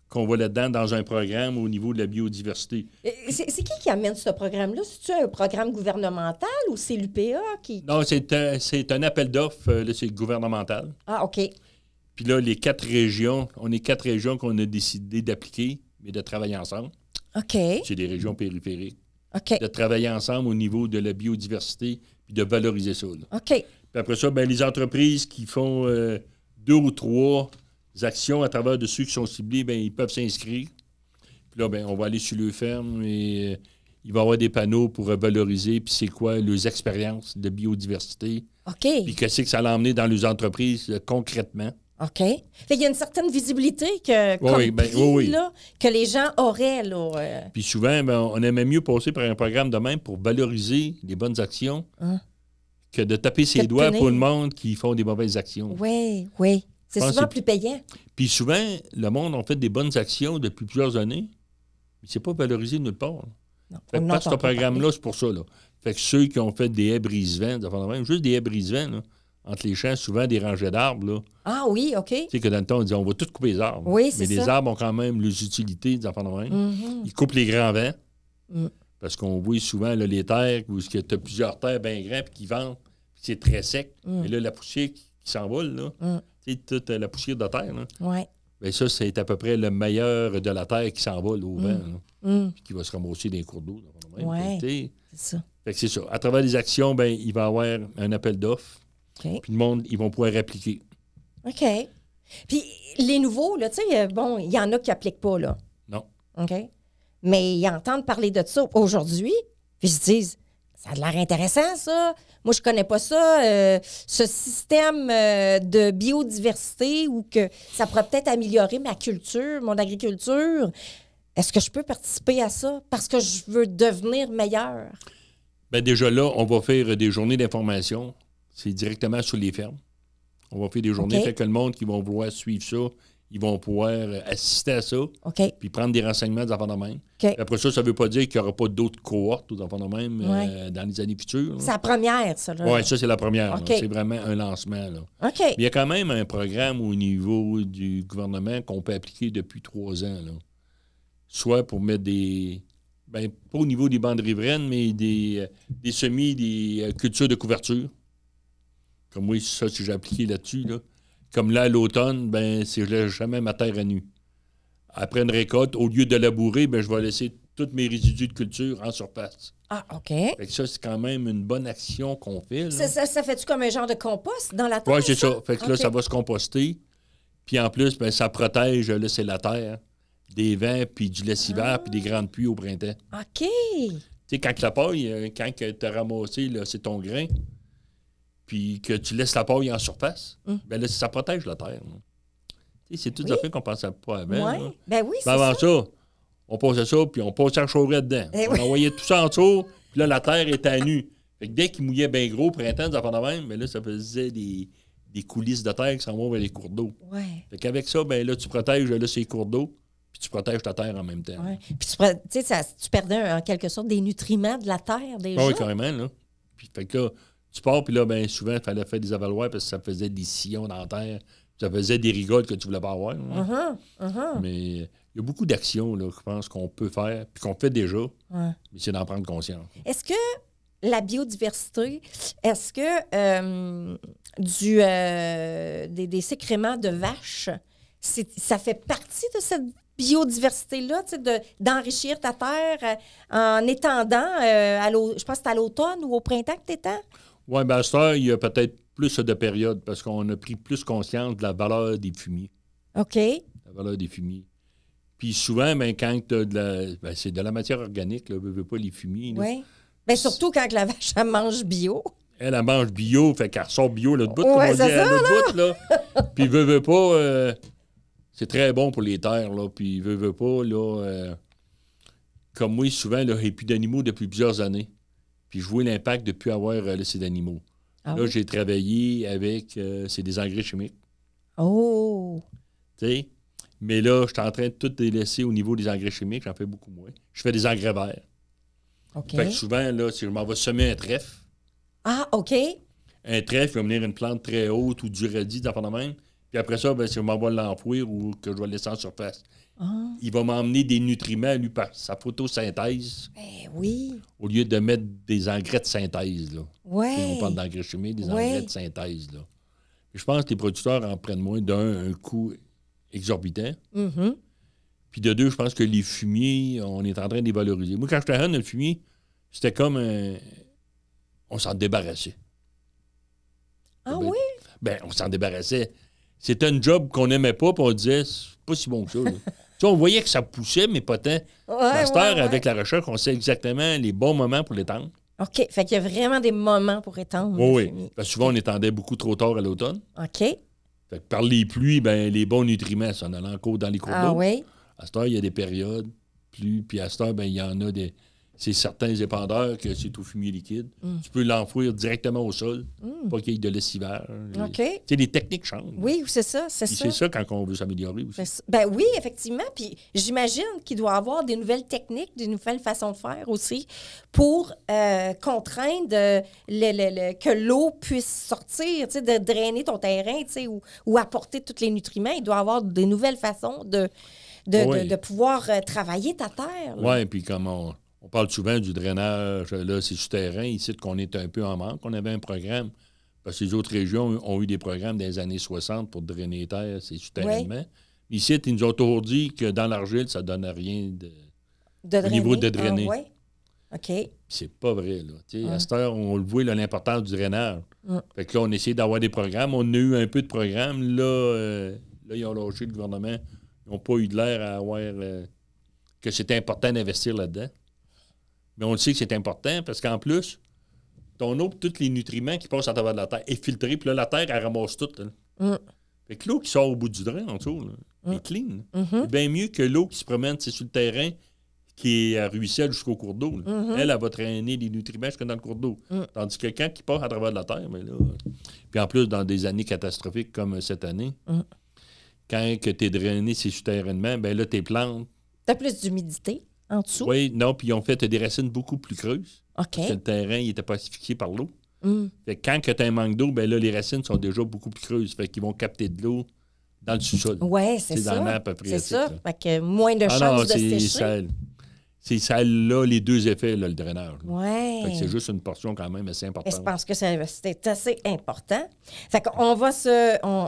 qu'on voit là-dedans dans un programme au niveau de la biodiversité. C'est qui amène ce programme-là? C'est-tu un programme gouvernemental ou c'est l'UPA qui... Non, c'est un appel d'offres, là, c'est gouvernemental. Ah, OK. Puis là, les 4 régions, on est 4 régions qu'on a décidé d'appliquer, mais de travailler ensemble. OK. C'est des régions périphériques. OK. De travailler ensemble au niveau de la biodiversité puis de valoriser ça. Là. OK. Puis après ça, ben, les entreprises qui font 2 ou 3 actions à travers de ceux qui sont ciblés, ben, ils peuvent s'inscrire. Puis là, ben, on va aller sur le ferme et il va y avoir des panneaux pour valoriser, puis c'est quoi leurs expériences de biodiversité. OK. Puis qu'est-ce que ça l'a emmené dans les entreprises concrètement. OK. Fait qu'il y a une certaine visibilité que, Oui, comme ben, prix, oui. là, que les gens auraient. Là, Puis souvent, ben, on aimait mieux passer par un programme de même pour valoriser les bonnes actions que de taper ses de doigts punir. pour le monde qui font des mauvaises actions. Oui, oui. C'est Je pense souvent que plus payant. Puis souvent, le monde a fait des bonnes actions depuis plusieurs années, mais c'est pas valorisé nulle part. Non, Fait que on parce que ce n'entend pas programme-là, parler. c'est pour ça. Là. Fait que ceux qui ont fait des haies brise-vent, juste des haies brise-vent, là, entre les champs, souvent des rangées d'arbres, là. Ah oui, OK. Tu sais que dans le temps, on disait on va tout couper les arbres. Oui, c'est mais les ça. arbres ont quand même leurs utilités, des enfants de même. Ils coupent les grands vents. Parce qu'on voit souvent là, les terres où tu as plusieurs terres bien grandes qui vendent, puis c'est très sec. Et là, la poussière qui s'envole, là, tu sais, toute la poussière de terre, là, Oui. bien, ça, c'est à peu près le meilleur de la terre qui s'envole au vent, là, puis qui va se ramasser dans les cours d'eau. Ouais. Tu sais. C'est ça. Fait que c'est ça. À travers les actions, ben, il va y avoir un appel d'offres, OK. puis le monde, ils vont pouvoir appliquer. OK. Puis les nouveaux, là, tu sais, bon, il y en a qui n'appliquent pas, là. Non. OK? Mais ils entendent parler de ça aujourd'hui, puis ils se disent, ça a l'air intéressant, ça. Moi, je connais pas ça, ce système de biodiversité ou que ça pourrait peut-être améliorer ma culture, mon agriculture. Est-ce que je peux participer à ça parce que je veux devenir meilleur? Bien, déjà là, on va faire des journées d'information. C'est directement sur les fermes. On va faire des journées, OK. fait que le monde qui vont vouloir suivre ça, ils vont pouvoir assister à ça, OK. puis prendre des renseignements des enfants de même. OK. Puis après ça ne veut pas dire qu'il n'y aura pas d'autres cohortes aux enfants de même Ouais. dans les années futures. C'est la première, ça, là. Oui, ça, c'est la première. là. OK. C'est vraiment un lancement. Là. OK. Mais il y a quand même un programme au niveau du gouvernement qu'on peut appliquer depuis 3 ans. Là. Soit pour mettre des... Bien, pas au niveau des bandes riveraines, mais des semis, des cultures de couverture. Comme moi, ça, si j'ai appliqué là-dessus, là. Comme là, à l'automne, ben, si je laisse jamais ma terre à nu. Après une récolte, au lieu de labourer, ben, je vais laisser tous mes résidus de culture en surface. Ah, OK. Fait que ça, c'est quand même une bonne action qu'on fait. là. Ça fait-tu comme un genre de compost dans la terre? Oui, c'est ça. Fait que là, OK. ça va se composter. Puis en plus, ben, ça protège, là, c'est la terre, des vents, puis du lessivage, puis des grandes pluies au printemps. OK. Tu sais, quand que la paille, quand tu as ramassé, là, c'est ton grain, puis que tu laisses la paille en surface, ben là, ça protège la terre. là. Tu sais, c'est tout Oui. à fait qu'on ne pensait pas avant. Ouais. là. Ben oui, c'est Ben, avant ça. ça, on passait ça, puis on passait en chauvret dedans. Eh On oui. envoyait tout ça en dessous, puis là, la terre était à nu. Fait que dès qu'il mouillait bien gros au printemps, des affaires de même, ben là, ça faisait des coulisses de terre qui s'en vont vers les cours d'eau. Ouais. Fait qu'avec ça, ben là, tu protèges là, ces cours d'eau, puis tu protèges ta terre en même temps. Ouais. Puis tu sais, tu perdais en quelque sorte des nutriments de la terre déjà. Ah oui, carrément, là. Puis fait que là, Tu pars, puis là, bien souvent, il fallait faire des avaloirs parce que ça faisait des sillons dans la terre. Ça faisait des rigoles que tu voulais pas avoir. Mais il y a beaucoup d'actions, là, je pense, qu'on peut faire, puis qu'on fait déjà. Mais c'est d'en prendre conscience. Est-ce que la biodiversité, est-ce que des sécréments de vaches, ça fait partie de cette biodiversité-là, tu sais, d'enrichir ta terre en étendant, je pense que c'est à l'automne ou au printemps que tu étends? Oui, bien à cette heure, il y a peut-être plus de périodes parce qu'on a pris plus conscience de la valeur des fumiers. OK. La valeur des fumiers. Puis souvent, ben, quand tu as c'est de la matière organique, là, veux pas les fumiers. Oui. Bien, surtout quand la vache, elle mange bio. Elle mange bio, fait qu'elle ressort bio l'autre bout, Ouais, comme on dit, c'est ça, l'autre bout, là. Puis veut pas, c'est très bon pour les terres, là. Puis veut pas, là, comme moi, souvent, là, il n'y a plus d'animaux depuis plusieurs années. Puis je vois l'impact de ne plus avoir laissé d'animaux. Ah là, oui? j'ai travaillé avec, c'est des engrais chimiques. Oh! Tu sais? Mais là, je suis en train de tout délaisser au niveau des engrais chimiques, j'en fais beaucoup moins. Je fais des engrais verts. OK. Fait que souvent, là, si je m'en vais semer un trèfle, Ah, OK. un trèfle va venir une plante très haute ou du radis, dans le même. Puis après ça, ben, si je m'en vais l'enfouir ou que je vais le laisser en surface, il va m'emmener des nutriments, lui, par sa photosynthèse, Ben oui. au lieu de mettre des engrais de synthèse, là. Ouais. Si on parle d'engrais chimiques, des Ouais. engrais de synthèse, là. Puis je pense que les producteurs en prennent moins d'un coût exorbitant. Mhm. Puis de deux, je pense que les fumiers, on est en train de les valoriser. Moi, quand j'étais jeune, le fumier, c'était comme on s'en débarrassait. Ah Ben, oui? Ben, on s'en débarrassait. C'était un job qu'on n'aimait pas, puis on disait, c'est pas si bon que ça. Là. Tu sais, on voyait que ça poussait, mais pas tant. À cette heure, avec la recherche, on sait exactement les bons moments pour l'étendre. OK. Fait qu'il y a vraiment des moments pour étendre. Oui, le oui. fumier. Parce que souvent, on étendait beaucoup trop tard à l'automne. OK. Fait que par les pluies, ben, les bons nutriments s'en allaient encore dans les cours d'eau. Ah oui? À cette heure, il y a des périodes, pluie, puis à cette heure, ben, il y en a des. C'est certains épandeurs que c'est au fumier liquide. Tu peux l'enfouir directement au sol, pas qu'il y ait de lessivage. OK. Tu sais, les techniques changent. Oui, c'est ça, c'est Puis ça. c'est ça quand on veut s'améliorer aussi. Ben oui, effectivement. Puis j'imagine qu'il doit y avoir des nouvelles techniques, des nouvelles façons de faire aussi pour contraindre que l'eau puisse sortir, tu sais, de drainer ton terrain, tu sais, ou apporter tous les nutriments. Il doit y avoir des nouvelles façons de pouvoir travailler ta terre. Oui, puis comme on parle souvent du drainage, là, c'est souterrain, ici, qu'on est un peu en manque. On avait un programme, parce que les autres régions ont eu des programmes dans les années 60 pour drainer les terres, c'est souterrainement. Ici, ils nous ont toujours dit que dans l'argile, ça ne donne rien au niveau de drainer. Ah, oui? OK. C'est pas vrai, là. Tu sais, à cette heure, on le voit, là, l'importance du drainage. Fait que là, on essaie d'avoir des programmes. On a eu un peu de programmes. Là, ils ont lâché le gouvernement. Ils n'ont pas eu de l'air à avoir que c'était important d'investir là-dedans. Mais on le sait que c'est important parce qu'en plus, ton eau, tous les nutriments qui passent à travers de la terre est filtré, puis là, la terre, elle ramasse tout. Fait que l'eau qui sort au bout du drain, en dessous, là, est clean. C'est bien mieux que l'eau qui se promène sur le terrain, qui est à ruisselle jusqu'au cours d'eau. Elle va traîner les nutriments jusque dans le cours d'eau. Tandis que quand il passe à travers de la terre, mais là, puis en plus, dans des années catastrophiques comme cette année, quand tu es drainé ces souterrainement, ben là, tes plantes. Tu as plus d'humidité en dessous? Oui, non, puis ils ont fait des racines beaucoup plus creuses. OK. Parce que le terrain, il n'était pas asphyxié par l'eau. Fait que quand tu as un manque d'eau, ben là, les racines sont déjà beaucoup plus creuses. Fait qu'ils vont capter de l'eau dans le sous-sol. Oui, c'est ça. dans l'air à peu près. C'est ça. Fait que moins de chances non, de sécher. C'est ça, là, les deux effets, là, le drainage. Oui. Fait que c'est juste une portion quand même assez Et importante. je pense que c'est assez important. Fait qu'on va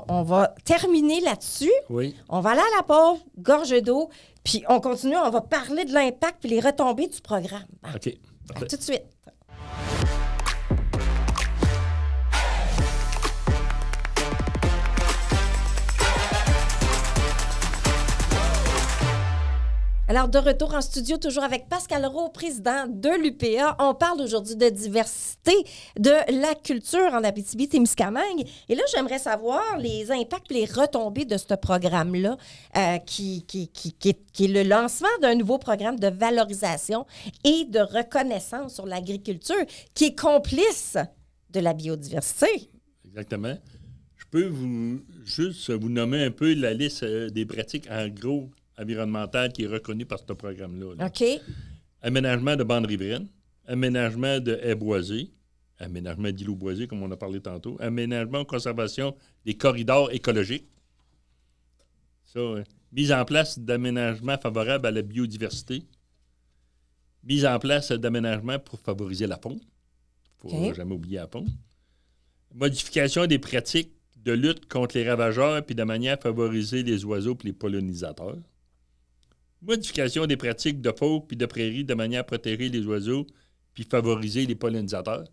on va terminer là-dessus. Oui. On va aller à la pause, gorge d'eau, puis on continue, on va parler de l'impact puis les retombées du programme. OK. À Parfait. tout de suite. Alors, de retour en studio, toujours avec Pascal Roux, président de l'UPA. On parle aujourd'hui de diversité de la culture en Abitibi-Témiscamingue. Et là, j'aimerais savoir les impacts et les retombées de ce programme-là, qui est le lancement d'un nouveau programme de valorisation et de reconnaissance sur l'agriculture, qui est complice de la biodiversité. Exactement. Je peux juste vous nommer un peu la liste des pratiques environnementales qui est reconnue par ce programme-là. là. OK. Aménagement de bandes riveraines, aménagement de haies boisées, aménagement d'îlots boisés, comme on a parlé tantôt, aménagement, conservation des corridors écologiques. Ça, mise en place d'aménagements favorables à la biodiversité. Mise en place d'aménagements pour favoriser la faune. Il ne faut jamais oublier la faune. Modification des pratiques de lutte contre les ravageurs puis de manière à favoriser les oiseaux et les pollinisateurs. Modification des pratiques de faune puis de prairies de manière à protéger les oiseaux puis favoriser les pollinisateurs.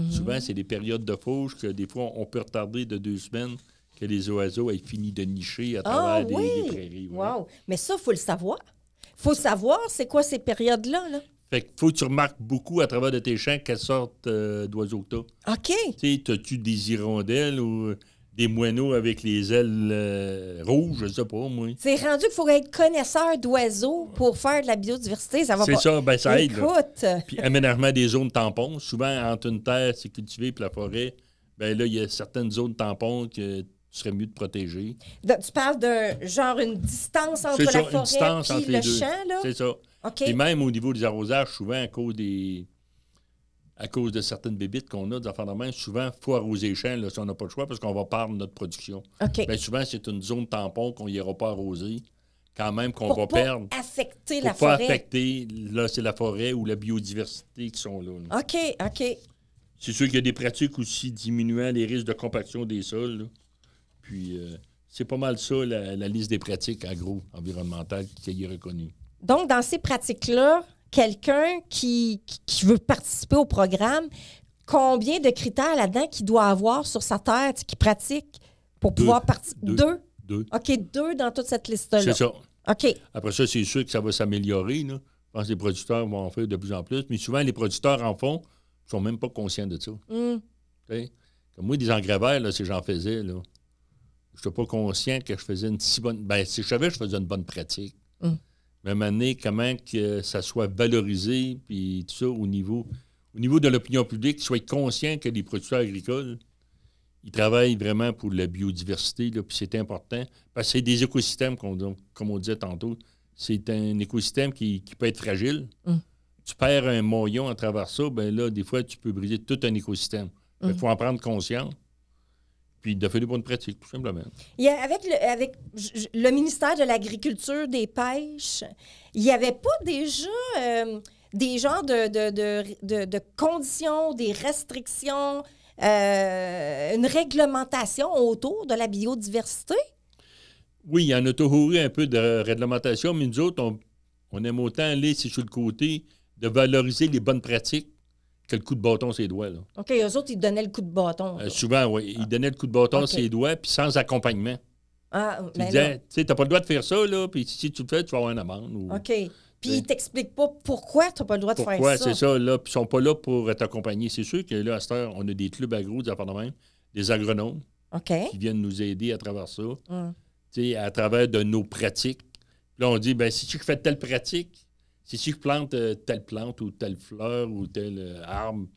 Souvent, c'est des périodes de fauche que des fois, on peut retarder de 2 semaines que les oiseaux aient fini de nicher à travers des prairies. Oui. Wow! Mais ça, il faut le savoir. Il faut savoir c'est quoi ces périodes-là. Là. Fait qu'il faut que tu remarques beaucoup à travers de tes champs quelle sorte d'oiseaux que tu as. OK. Tu sais, as-tu des hirondelles ou des moineaux avec les ailes rouges? Je ne sais pas, moi. C'est rendu qu'il faut être connaisseur d'oiseaux pour faire de la biodiversité. Ça va C'est pas... ça, ben ça aide. Écoute! Puis aménagement des zones tampons. Souvent, entre une terre, c'est cultivé, puis la forêt, ben là, il y a certaines zones tampons que tu serais mieux de protéger. Tu parles d'un genre une distance entre la forêt et le champ, là? C'est ça. OK. Et même au niveau des arrosages, souvent, à cause de certaines bébites qu'on a, des enfants de main, souvent, il faut arroser les champs, là, si on n'a pas le choix, parce qu'on va perdre notre production. OK. Bien, souvent, c'est une zone tampon qu'on n'ira pas arroser, quand même, qu'on va Pour perdre. pas affecter pour la pas forêt. affecter, là, c'est la forêt ou la biodiversité qui sont là. OK, OK. C'est sûr qu'il y a des pratiques aussi diminuant les risques de compaction des sols, là. Puis, c'est pas mal ça, la liste des pratiques agro-environnementales qui est reconnue. Donc, dans ces pratiques-là, quelqu'un qui veut participer au programme, combien de critères là-dedans qu'il doit avoir sur sa terre, qui pratique pour pouvoir participer? Deux? OK, 2 dans toute cette liste-là. C'est ça. OK. Après ça, c'est sûr que ça va s'améliorer, là. Je pense que les producteurs vont en faire de plus en plus. Mais souvent, les producteurs en font, ils sont même pas conscients de ça. T'sais? Comme moi, des engrais verts, là, si j'en faisais, là, je n'étais pas conscient que je faisais une si bonne... Bien, si je savais que je faisais une bonne pratique. Mais à un moment donné, comment que ça soit valorisé, puis tout ça, au niveau de l'opinion publique, qu'ils soient conscients que les producteurs agricoles, ils travaillent vraiment pour la biodiversité, là, puis c'est important. Parce que c'est des écosystèmes, comme on disait tantôt. C'est un écosystème qui peut être fragile. Tu perds un maillon à travers ça, bien là, des fois, tu peux briser tout un écosystème. Il faut en prendre conscience. Puis de faire des bonnes pratiques, tout simplement. Il y a, avec le ministère de l'Agriculture, des Pêches, il n'y avait pas déjà des genres de conditions, des restrictions, une réglementation autour de la biodiversité? Oui, il y en a toujours eu un peu de réglementation, mais nous autres, on aime autant aller sur le côté de valoriser les bonnes pratiques que le coup de bâton sur les doigts. Là. OK, eux autres, ils donnaient le coup de bâton. Souvent, oui. Ils donnaient le coup de bâton sur les doigts, puis sans accompagnement. Ils disaient, tu sais, t'as pas le droit de faire ça, là, puis si tu le fais, tu vas avoir une amende. OK. Puis ils t'expliquent pas pourquoi tu n'as pas le droit de faire ça. Pourquoi, c'est ça, là. Puis ils sont pas là pour t'accompagner. C'est sûr que là, à cette heure, on a des clubs agro, des affaires de même, des agronomes qui viennent nous aider à travers ça, tu sais, à travers de nos pratiques. Puis là, on dit, bien, si tu fais telle pratique, si je plante telle plante ou telle fleur ou telle arbre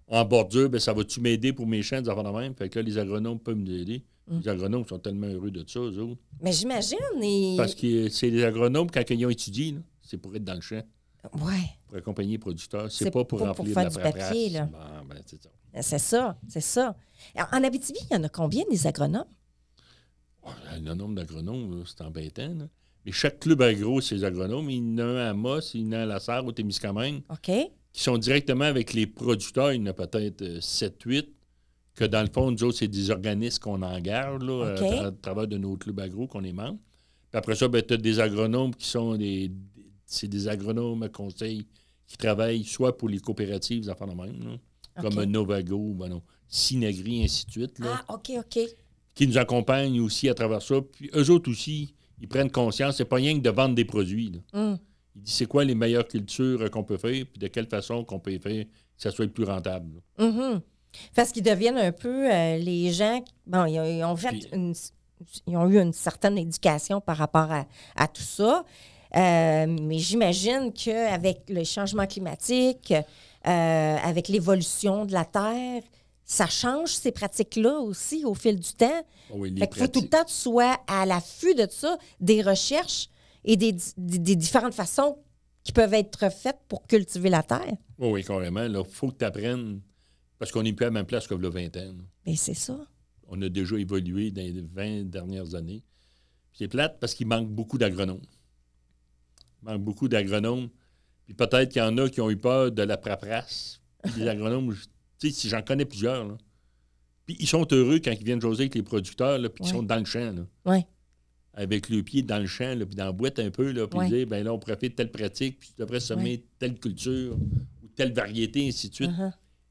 en bordure, bien, ça va-tu m'aider pour mes champs, des affaires de même? Fait que là, les agronomes peuvent nous aider. Les agronomes sont tellement heureux de ça, eux autres. Mais j'imagine. Parce que c'est les agronomes, quand ils ont étudié, là, c'est pour être dans le champ. Oui. Pour accompagner les producteurs. C'est pas pour remplir faire de du la papier, là. Ben, c'est ça. C'est ça. En Abitibi, il y en a combien des agronomes? Oh, le nombre d'agronomes, là, c'est embêtant, là. Mais chaque club agro, c'est les agronomes. Il y en a un à Amos, il y en a à La Sarre, au Témiscamingue. OK. Qui sont directement avec les producteurs. Il y en a peut-être 7-8. Que dans le fond, nous autres, c'est des organismes qu'on engage là, à travers de nos clubs agro qu'on est membres. Puis après ça, ben, tu as des agronomes qui sont des agronomes à conseil qui travaillent soit pour les coopératives, des affaires de même, là, comme Novago, Synagri, ainsi de suite. Là, OK. Qui nous accompagnent aussi à travers ça. Puis eux autres aussi, ils prennent conscience. C'est pas rien que de vendre des produits. Là. Ils disent c'est quoi les meilleures cultures qu'on peut faire, puis de quelle façon qu'on peut faire que ça soit le plus rentable. Parce qu'ils deviennent un peu les gens. Bon, ils ont eu une certaine éducation par rapport à tout ça. Mais j'imagine qu'avec le changement climatique, avec l'évolution de la Terre, ça change ces pratiques-là aussi au fil du temps. Oui, fait qu'il faut tout le temps que tu sois à l'affût de ça, des recherches et des différentes façons qui peuvent être faites pour cultiver la terre. Oui, carrément. Il faut que tu apprennes Parce qu'on n'est plus à la même place qu'il y a 20 ans. Là. Mais c'est ça. On a déjà évolué dans les 20 dernières années. Puis c'est plate parce qu'il manque beaucoup d'agronomes. Il manque beaucoup d'agronomes. Puis peut-être qu'il y en a qui ont eu peur de la paperasse. Puis les agronomes, tu sais, si j'en connais plusieurs, là. Puis ils sont heureux quand ils viennent jaser avec les producteurs, là, puis qu'ils sont dans le champ, là. Oui. Avec le pied dans le champ, là, puis dans la boîte un peu, là, puis ils disent, ben là, on pourrait faire telle pratique, puis tu devrais semer telle culture ou telle variété, ainsi de suite.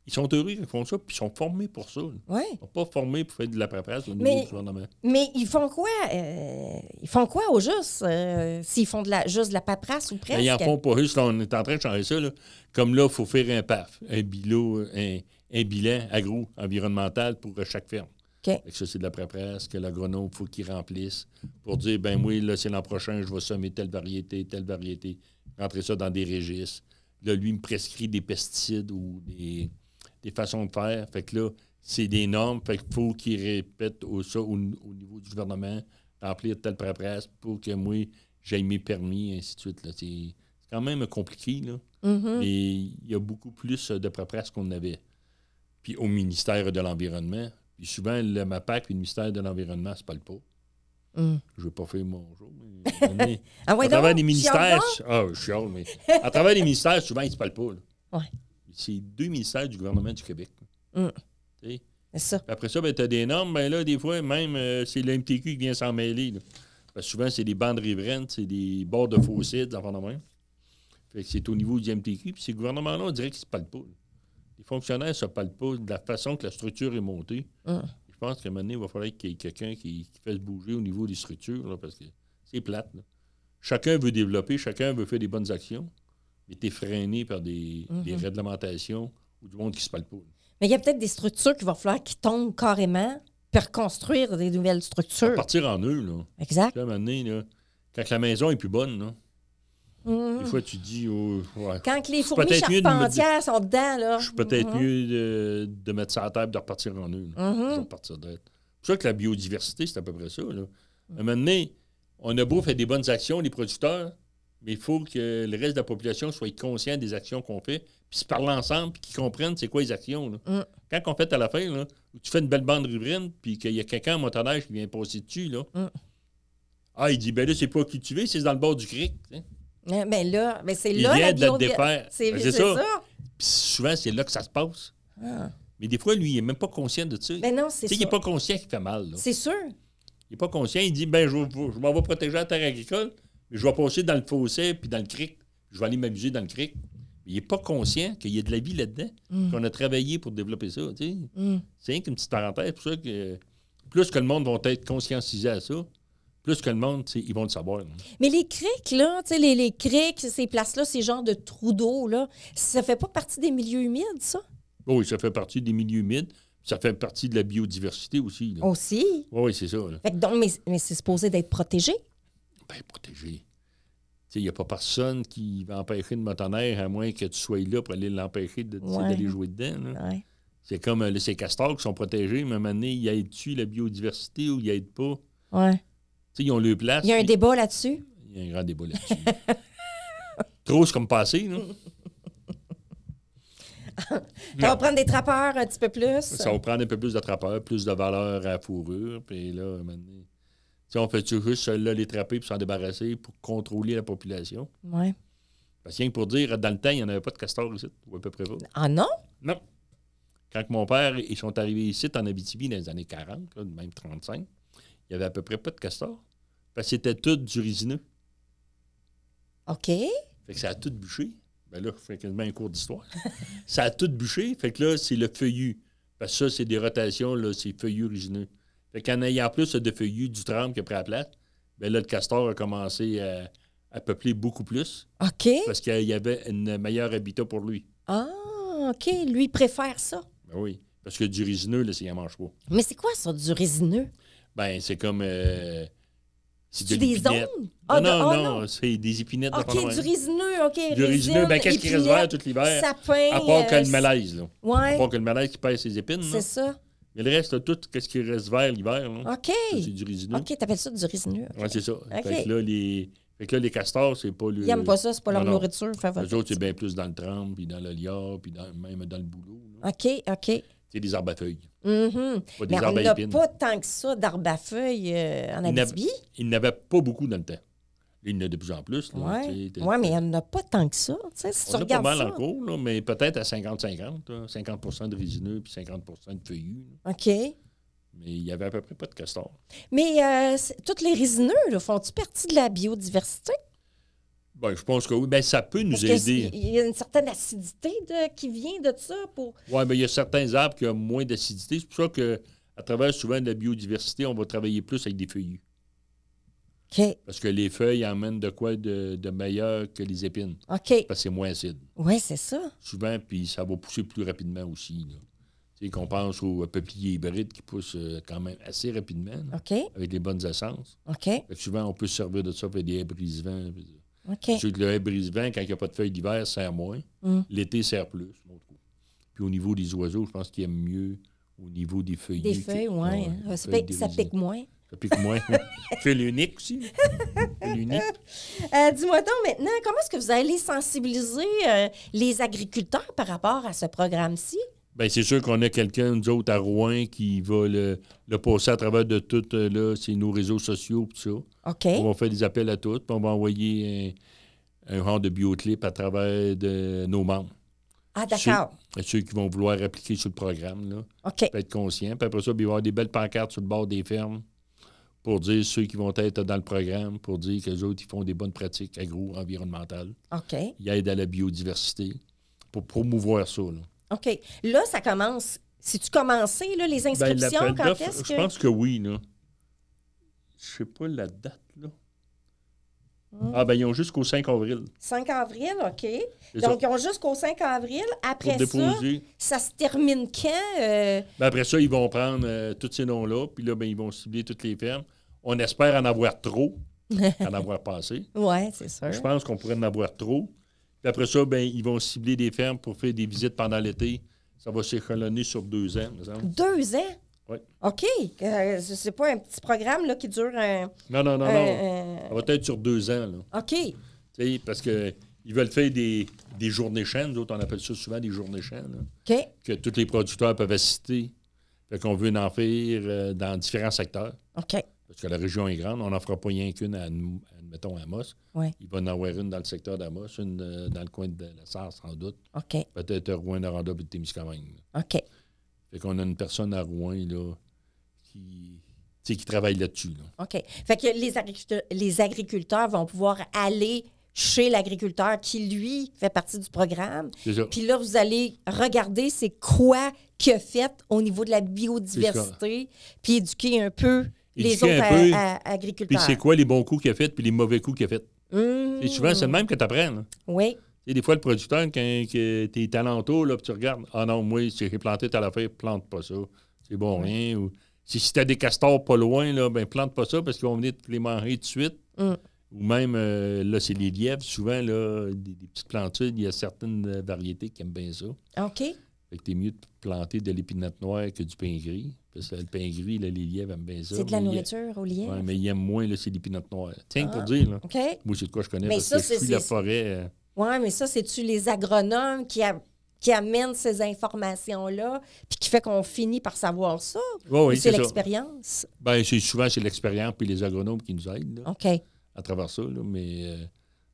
Ils sont heureux quand ils font ça, puis ils sont formés pour ça. Oui. Ils ne sont pas formés pour faire de la paperasse au niveau du gouvernement. Mais ils font quoi? Ils font quoi au juste? S'ils font juste de la paperasse ou presque? Ben, ils n'en font pas juste. Là, on est en train de changer ça. Là. Comme là, il faut faire un PAF, un bilan agro-environnemental pour chaque ferme. Okay. Ça, c'est de la paperasse que l'agronome, il faut qu'il remplisse pour dire, ben oui, là, c'est l'an prochain, je vais semer telle variété. Rentrer ça dans des registres. Là, lui, il me prescrit des pesticides ou des façons de faire. Fait que là, c'est des normes. Fait qu'il faut qu'il répète ça au niveau du gouvernement, remplir telle paperasse pour que moi, j'aille mes permis, ainsi de suite. Là. C'est quand même compliqué, là. Mais il y a beaucoup plus de paperasse qu'on avait. Puis au ministère de l'Environnement, puis souvent, le MAPAC et le ministère de l'Environnement ne se parlent pas. Je ne veux pas faire mon jour, mais à travers les ministères... je chiale, mais à travers les ministères, souvent, ils ne se parlent pas. Ouais. C'est 2 ministères du gouvernement du Québec. C'est ça. Puis après ça, tu as des normes. Ben là, des fois, même, c'est le MTQ qui vient s'en mêler. Là. Parce que souvent, c'est des bandes riveraines, c'est des bords de fossés, des enfants de même. Fait que c'est au niveau du MTQ. Puis ces gouvernements-là, on dirait qu'ils ne se parlent pas. Les fonctionnaires ne se parlent pas de la façon que la structure est montée. Je pense qu'à un moment donné, il va falloir qu'il y ait quelqu'un qui fasse bouger au niveau des structures, là, parce que c'est plate. Là. Chacun veut développer, chacun veut faire des bonnes actions, mais tu es freiné par des réglementations ou du monde qui ne se parle pas. Là. Mais il y a peut-être des structures qu'il va falloir qu'ils tombent carrément pour reconstruire des nouvelles structures. Partir en eux, là. Exact. Là, à un moment donné, là, quand la maison est plus bonne, là, des fois, tu dis... ouais, quand les fourmis charpentières sont dedans, là... Je suis peut-être mieux de mettre ça à terre et de repartir en eux. Je vais repartir d'être. C'est pour ça que la biodiversité, c'est à peu près ça. Là. À un moment donné, on a beau faire des bonnes actions, les producteurs, mais il faut que le reste de la population soit conscient des actions qu'on fait, puis se parlent ensemble, puis qu'ils comprennent c'est quoi les actions. Là. Quand on fait à la fin, là, où tu fais une belle bande riveraine, puis qu'il y a quelqu'un en motoneige qui vient passer dessus, là, il dit, ben là, c'est pas cultivé, c'est dans le bord du creek. T'sais. Mais là, c'est il là vient la de le défaire. C'est ça. Puis souvent, c'est là que ça se passe. Mais des fois, lui, il n'est même pas conscient de ça. Mais non, c'est ça. Il n'est pas conscient qu'il fait mal. Là. C'est sûr. Il n'est pas conscient. Il dit, ben je m'en vais protéger la terre agricole, mais je vais passer dans le fossé puis dans le creek. Je vais aller m'amuser dans le creek. Mais il n'est pas conscient qu'il y a de la vie là-dedans, qu'on a travaillé pour développer ça. C'est rien qu'une petite parenthèse. Pour ça que plus que le monde va être conscientisé à ça, plus que le monde, ils vont le savoir. Là. Mais les criques, là, tu sais, les criques, ces places-là, ces genres de trous d'eau, là, ça fait pas partie des milieux humides, ça? Oui, ça fait partie des milieux humides. Ça fait partie de la biodiversité aussi. Là. Aussi? Oui, c'est ça. Fait que donc, mais c'est supposé d'être protégé? Bien, protégé. Il n'y a pas personne qui va empêcher une motoneige à moins que tu sois là pour aller l'empêcher d'aller jouer dedans. Là. Ouais. C'est comme ces castors qui sont protégés, mais à un moment donné, ils aident-tu la biodiversité ou ils n'aident pas? Oui. Ils ont leur place. Il y a un débat là-dessus? Il y a un grand débat là-dessus. Trop, c'est comme passé, non? Ça va prendre des trappeurs un petit peu plus? Ça va prendre un peu plus de trappeurs, plus de valeur à la fourrure. Puis là, à un moment donné, on fait-tu juste là, les trapper pour s'en débarrasser, pour contrôler la population? Oui. Parce que rien que pour dire, dans le temps, il n'y en avait pas de castor ici, ou à peu près pas. Ah non? Non. Quand mon père, ils sont arrivés ici, en Abitibi, dans les années 40, là, même 35, il n'y avait à peu près pas de castor. Parce que c'était tout du résineux. OK. Fait que ça a tout bûché. Ben là, je fais quasiment un cours d'histoire. Ça a tout bûché. Fait que là, c'est le feuillu. Parce que ça, c'est des rotations, là, c'est feuillu résineux. Fait qu'en ayant plus de feuillu du trempe qui a pris la place, ben là, le castor a commencé à peupler beaucoup plus. OK. Parce qu'il y avait un meilleur habitat pour lui. Ah, OK. Lui, il préfère ça. Ben oui. Parce que du résineux, là, il n'en mange pas. Mais c'est quoi ça, du résineux? Ben, c'est comme... c'est des ondes? Non, c'est des épinettes. OK, du résineux, OK. Du résineux, ben qu'est-ce qui reste vert tout l'hiver? Sapin. À part que le malaise, là. Ouais. À part que le malaise qui pèse ses épines, c'est ça. Mais le reste, tout, qu'est-ce qui reste vert l'hiver, là? OK. Ça, c'est du résineux. OK, t'appelles ça du résineux. Okay. Oui, c'est ça. Okay. Fait que là, Fait que là, les castors, c'est pas le... Ils n'aiment pas ça, c'est pas leur Non. nourriture favorite. Eux autres, c'est bien plus dans le trempe, puis dans le liard, puis même dans le boulot. Là. OK. C'est des arbres à feuilles. Mhm. Pas des Mais on arbres à n'a épines. pas tant que ça d'arbres à feuilles en Abitibi. Il n'avait pas beaucoup dans le temps. Là, il y en a de plus en plus. Oui, mais il n'y en a pas tant que ça. Tu sais, si tu On a pas regardes mal ça. en cours, là, mais peut-être à 50-50. Là, 50 de résineux puis 50 de feuillus. Là. OK. Mais il n'y avait à peu près pas de castor. Mais toutes les résineux, là, font-ils partie de la biodiversité? Ben, je pense que oui. Ben, ça peut nous Parce aider. qu'il y a une certaine acidité qui vient de ça pour... Oui, mais il y a certains arbres qui ont moins d'acidité. C'est pour ça qu'à travers souvent de la biodiversité, on va travailler plus avec des feuillus. OK. Parce que les feuilles emmènent de quoi de meilleur que les épines. OK. Parce que c'est moins acide. Oui, c'est ça. Souvent, puis ça va pousser plus rapidement aussi. Là. Tu sais, qu'on pense aux peupliers hybrides qui poussent quand même assez rapidement, là, OK. avec des bonnes essences. OK. Fait que souvent, on peut se servir de ça pour faire des haies brise-vent. OK. Sûr que le haie brise-vent, quand il n'y a pas de feuilles d'hiver, sert moins. L'été, sert plus. Puis au niveau des oiseaux, je pense qu'ils aiment mieux au niveau des feuillus. Des feuilles, oui. Ça pique moins. Ça pique moins. Fait l'unique aussi. Fait l'unique. Dis-moi donc maintenant, comment est-ce que vous allez sensibiliser les agriculteurs par rapport à ce programme-ci? Bien, c'est sûr qu'on a quelqu'un, nous autres, à Rouen, qui va le passer à travers de tout, là, c'est nos réseaux sociaux, tout ça. OK. On va faire des appels à tous, puis on va envoyer un genre de bioclip à travers de nos membres. Ah, d'accord. Ceux qui vont vouloir appliquer sur le programme, là. OK. Faut être conscient. Puis après ça, il va y avoir des belles pancartes sur le bord des fermes pour dire ceux qui vont être dans le programme, pour dire qu'eux autres, ils font des bonnes pratiques agro-environnementales. OK. Ils aident à la biodiversité pour promouvoir ça, là. OK. Là, ça commence. Si-tu commencé, là, les inscriptions, l'appel quand d'offres, est-ce que... Je pense que oui, là. Je sais pas la date, là. Ah, ben ils ont jusqu'au 5 avril. 5 avril, OK. C'est Donc, ça. ils ont jusqu'au 5 avril. Après Pour déposer. ça se termine quand? Ben après ça, ils vont prendre tous ces noms-là, puis là, ben, ils vont cibler toutes les fermes. On espère en avoir trop, en avoir pas assez. Oui, c'est sûr. Je pense qu'on pourrait en avoir trop. Puis après ça, ben, ils vont cibler des fermes pour faire des visites pendant l'été. Ça va s'échelonner sur 2 ans, me semble. 2 ans? Oui. OK. C'est pas un petit programme là, qui dure un... Non. Ça va être sur 2 ans, là. OK. Tu sais, parce qu'ils veulent faire des journées champs. Nous autres, on appelle ça souvent des journées champs, là, OK. que tous les producteurs peuvent assister. Fait qu'on veut en faire dans différents secteurs. OK. Parce que la région est grande. On n'en fera pas rien qu'une, admettons, à Amos. Oui. Il va en avoir une dans le secteur d'Amos, une dans le coin de la Sarre, sans doute. OK. Peut-être Rouen-Noranda et Témiscamingue. OK. Fait qu'on a une personne à Rouen, là, qui travaille là-dessus, là. OK. Fait que les agriculteurs vont pouvoir aller chez l'agriculteur qui, lui, fait partie du programme. C'est ça. Puis là, vous allez regarder c'est quoi qu'il a fait au niveau de la biodiversité, puis éduquer un peu les Éduquer autres un peu, agriculteurs. Puis c'est quoi les bons coups qu'il a fait puis les mauvais coups qu'il a fait. Et souvent, c'est le même que tu apprends. Oui. Tu sais, des fois, le producteur, quand tu es talentueux, là, puis tu regardes, ah non, moi, si j'ai planté telle affaire, plante pas ça. C'est bon, rien. Ou si tu as des castors pas loin, là, ben plante pas ça parce qu'ils vont venir te les manger tout de suite. Ou même, là, c'est les lièvres. Souvent, là, des petites plantules, il y a certaines variétés qui aiment bien ça. OK. Fait que t'es mieux de planter de l'épinette noire que du pain gris. Parce que le pain gris, là, les lièvres aiment bien ça. C'est de la nourriture aux lièvres. Oui, mais ils aiment moins, là, c'est l'épinette noire. Tiens, pour dire, là. OK. Moi, c'est de quoi je connais, Mais parce ça, que je suis la forêt. Oui, mais ça, c'est-tu les agronomes qui amènent ces informations-là, puis qui fait qu'on finit par savoir ça? Oui, c'est ça. l'expérience? Bien, souvent, c'est l'expérience puis les agronomes qui nous aident là, OK. à travers ça. Là, mais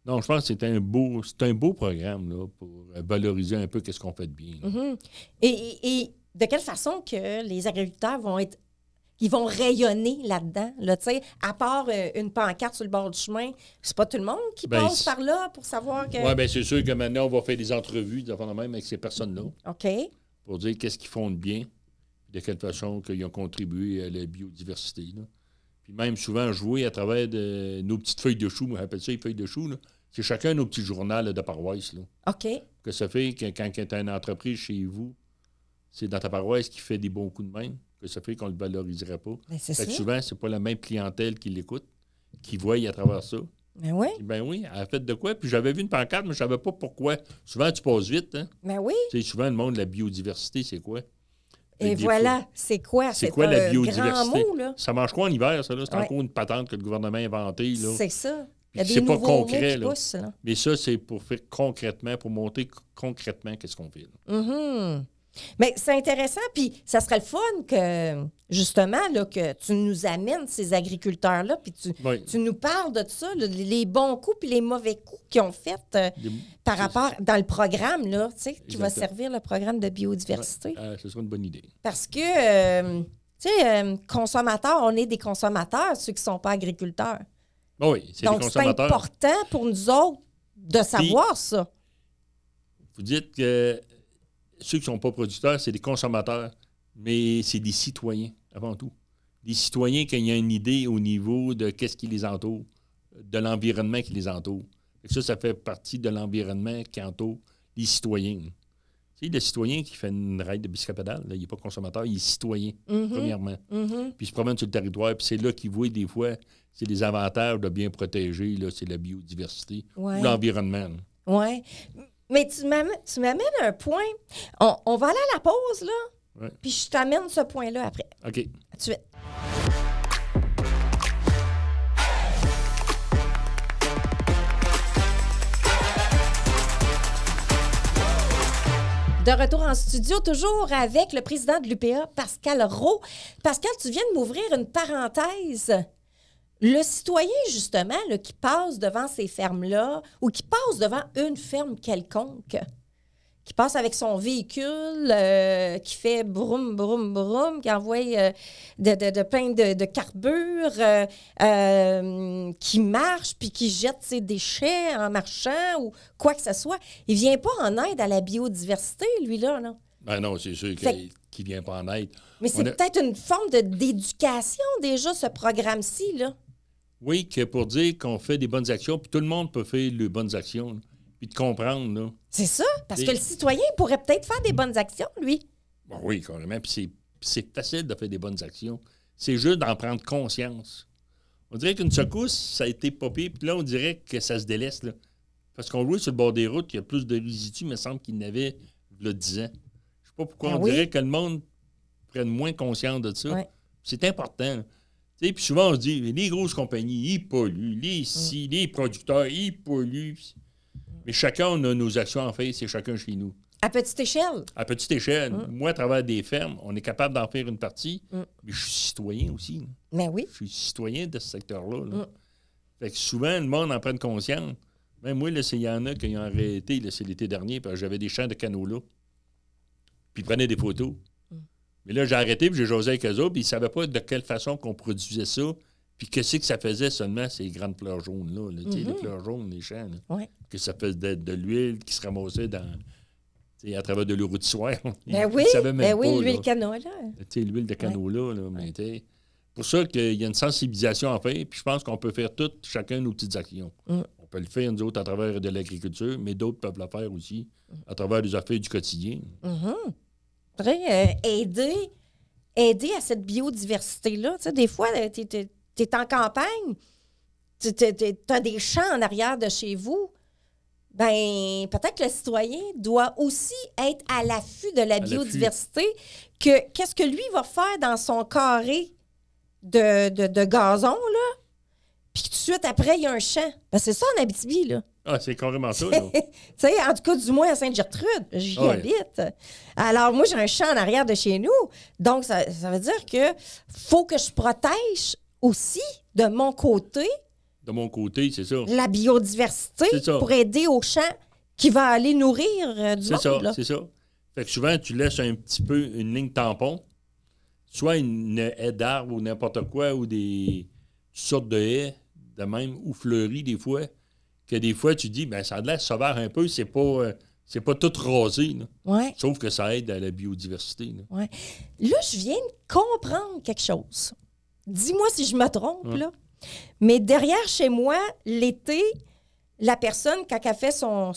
non, je pense que c'est un beau programme là, pour valoriser un peu ce qu'on fait de bien. Mm-hmm. Et de quelle façon que les agriculteurs ils vont rayonner là-dedans, là, tu sais, à part une pancarte sur le bord du chemin, c'est pas tout le monde qui passe par là pour savoir que... Oui, bien, c'est sûr que maintenant, on va faire des entrevues, des affaires de même avec ces personnes-là. OK. Pour dire qu'est-ce qu'ils font de bien, de quelle façon qu'ils ont contribué à la biodiversité. Là. Puis même souvent jouer à travers nos petites feuilles de chou, on appelle ça les feuilles de chou, là. C'est chacun nos petits journaux là, de paroisse. Là. OK. Que ça fait que quand tu as une entreprise chez vous, c'est dans ta paroisse qui fait des bons coups de main, que ça fait qu'on ne le valoriserait pas. Ben, c'est Fait que ça. souvent, c'est pas la même clientèle qui l'écoute, qui voit à travers ça. Ben oui. Ben oui, elle a fait de quoi? Puis j'avais vu une pancarte, mais je ne savais pas pourquoi. Souvent, tu passes vite, hein? Ben oui. Tu sais, souvent, le monde de la biodiversité, c'est quoi? Et voilà, c'est quoi? C'est quoi la biodiversité? Grand mot, là. Ça mange quoi en hiver, ça? Là? C'est Ouais. encore une patente que le gouvernement a inventée. Là. C'est ça. Il y a des C'est pas nouveaux mots concret, qui là. poussent, là. Mais ça, c'est pour faire concrètement, pour montrer concrètement qu'est-ce qu'on fait. Là. Mhm. Mais c'est intéressant, puis ça serait le fun que, justement, là, que tu nous amènes ces agriculteurs-là, puis Oui. tu nous parles de ça, là, les bons coups puis les mauvais coups qu'ils ont fait par rapport dans le programme, là, tu sais, qui va Exactement. servir le programme de biodiversité. Ce serait une bonne idée. Parce que, tu sais, consommateurs, on est des consommateurs, ceux qui ne sont pas agriculteurs. Oui, c'est Donc, des c'est consommateurs. important pour nous autres de savoir ça. Vous dites que ceux qui ne sont pas producteurs, c'est des consommateurs, mais c'est des citoyens avant tout. Des citoyens qui ont une idée au niveau de qu'est-ce qui les entoure, de l'environnement qui les entoure. Fait que ça fait partie de l'environnement qui entoure les citoyens. Tu sais, le citoyen qui fait une ride de bicycle à pédale, là, il n'est pas consommateur, il est citoyen, premièrement. Puis il se promène sur le territoire, puis c'est là qu'il voit des fois, c'est les avantages de bien protéger, là, c'est la biodiversité Ouais. ou l'environnement. là. Oui. Mais tu m'amènes un point. On va aller à la pause, là. Ouais. Puis je t'amène ce point-là après. OK. À tout de suite. De retour en studio, toujours avec le président de l'UPA, Pascal Roux. Pascal, tu viens de m'ouvrir une parenthèse. Le citoyen, justement, là, qui passe devant ces fermes-là, ou qui passe devant une ferme quelconque, qui passe avec son véhicule, qui fait broum, broum, broum, qui envoie de plein de carbure, qui marche puis qui jette ses déchets en marchant ou quoi que ce soit. Il vient pas en aide à la biodiversité, lui-là, non? Ben non, c'est sûr Fait- qu'il ne vient pas en aide. Mais c'est On a- peut-être une forme d'éducation, déjà, ce programme-ci, là. Oui, que pour dire qu'on fait des bonnes actions, puis tout le monde peut faire les bonnes actions, là, puis de comprendre. Là. C'est ça, parce Et- que le citoyen pourrait peut-être faire des bonnes actions, lui. Bon, oui, carrément. Puis c'est facile de faire des bonnes actions. C'est juste d'en prendre conscience. On dirait qu'une secousse, ça a été popé, puis là, on dirait que ça se délaisse. Là. Parce qu'on voit sur le bord des routes qu'il y a plus de résidus, il me semble qu'il y en avait il y a 10 ans. Je ne sais pas pourquoi Ah on oui? dirait que le monde prenne moins conscience de ça. Ouais. C'est important. là. Tu sais, puis souvent, on se dit, les grosses compagnies, ils polluent, les producteurs, ils polluent. Mais chacun, on a nos actions en fait, c'est chacun chez nous. À petite échelle. À petite échelle, moi, à travers des fermes, on est capable d'en faire une partie, Mm. mais je suis citoyen aussi. là. Mais oui. Je suis citoyen de ce secteur-là. Là. Fait que souvent, le monde en prend conscience. Même moi, là, il y en a qui ont arrêté, là, c'est l'été dernier, parce que j'avais des champs de canola. Puis ils prenaient des photos. Mais là, j'ai arrêté, puis j'ai jasé avec eux autres, puis ils ne savaient pas de quelle façon qu'on produisait ça, puis qu'est-ce que ça faisait seulement, ces grandes fleurs jaunes-là. Là, tu sais, les fleurs jaunes, les champs. Là. Ouais. Que ça faisait de l'huile qui se ramassait à travers de l'eau rôtissoire. Ben oui, l'huile canola. Tu sais, l'huile de canola, là, mais tu sais, pour ça qu'il y a une sensibilisation à faire, puis je pense qu'on peut faire toutes, chacun nos petites actions. On peut le faire, nous autres, à travers de l'agriculture, mais d'autres peuvent le faire aussi à travers des affaires du quotidien. Faudrait aider à cette biodiversité-là. Tu sais, des fois, tu es en campagne, tu as des champs en arrière de chez vous. Ben, peut-être que le citoyen doit aussi être à l'affût de la biodiversité. Qu'est-ce que lui va faire dans son carré de gazon, là? Puis tout de suite, après, il y a un champ. Ben, c'est ça en Abitibi, là. Ah, c'est carrément ça, là. Tu sais, en tout cas, du moins à Sainte-Gertrude, j'y Ouais. habite. Alors, moi, j'ai un champ en arrière de chez nous. Donc, ça veut dire que faut que je protège aussi, de mon côté, De mon côté, c'est ça. la biodiversité C'est ça. pour aider au champ qui va aller nourrir du C'est monde. ça, Là. c'est ça. Fait que souvent, tu laisses un petit peu une ligne tampon, soit une haie d'arbres ou n'importe quoi, ou des sortes de haies, de même, ou fleuries des fois, que des fois, tu dis, ben ça a l'air sauvage un peu, c'est pas tout rasé, là. Ouais, Sauf que ça aide à la biodiversité. Là. ouais. Là, je viens de comprendre quelque chose. Dis-moi si je me trompe, là. Mais derrière chez moi, l'été, la personne, quand elle fait son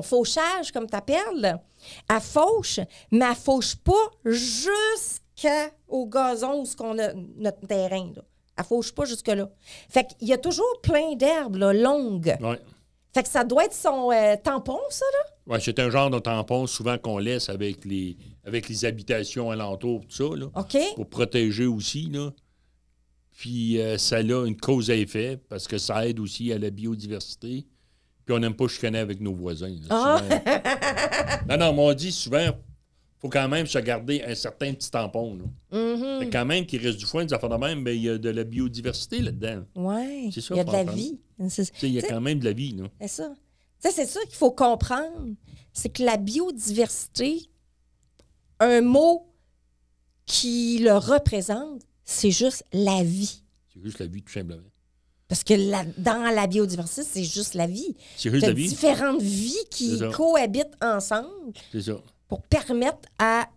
fauchage, comme tu appelles, elle fauche, mais elle fauche pas jusqu'au gazon où on a notre terrain. Là. Elle fauche pas jusque-là. Fait qu'il y a toujours plein d'herbes là, longues. Ouais. Fait que ça doit être son tampon, ça, là? Ouais, c'est un genre de tampon souvent qu'on laisse avec les habitations alentours, tout ça, là, OK? pour protéger aussi. Là. Puis ça a une cause à effet parce que ça aide aussi à la biodiversité. Puis on n'aime pas chicaner avec nos voisins. Là, souvent. Non, mais on dit souvent, il faut quand même se garder un certain petit tampon. Là. Fait quand même qu'il reste du foin, des affaires de même, il y a de la biodiversité là-dedans. Oui, il y a de la vie. Il y a quand même de la vie. Là. C'est ça. C'est ça qu'il faut comprendre. C'est que la biodiversité, un mot qui le représente, c'est juste la vie. C'est juste la vie, tout simplement. Parce que dans la biodiversité, c'est juste la vie. C'est juste la vie. Différentes vies qui cohabitent ensemble pour permettre à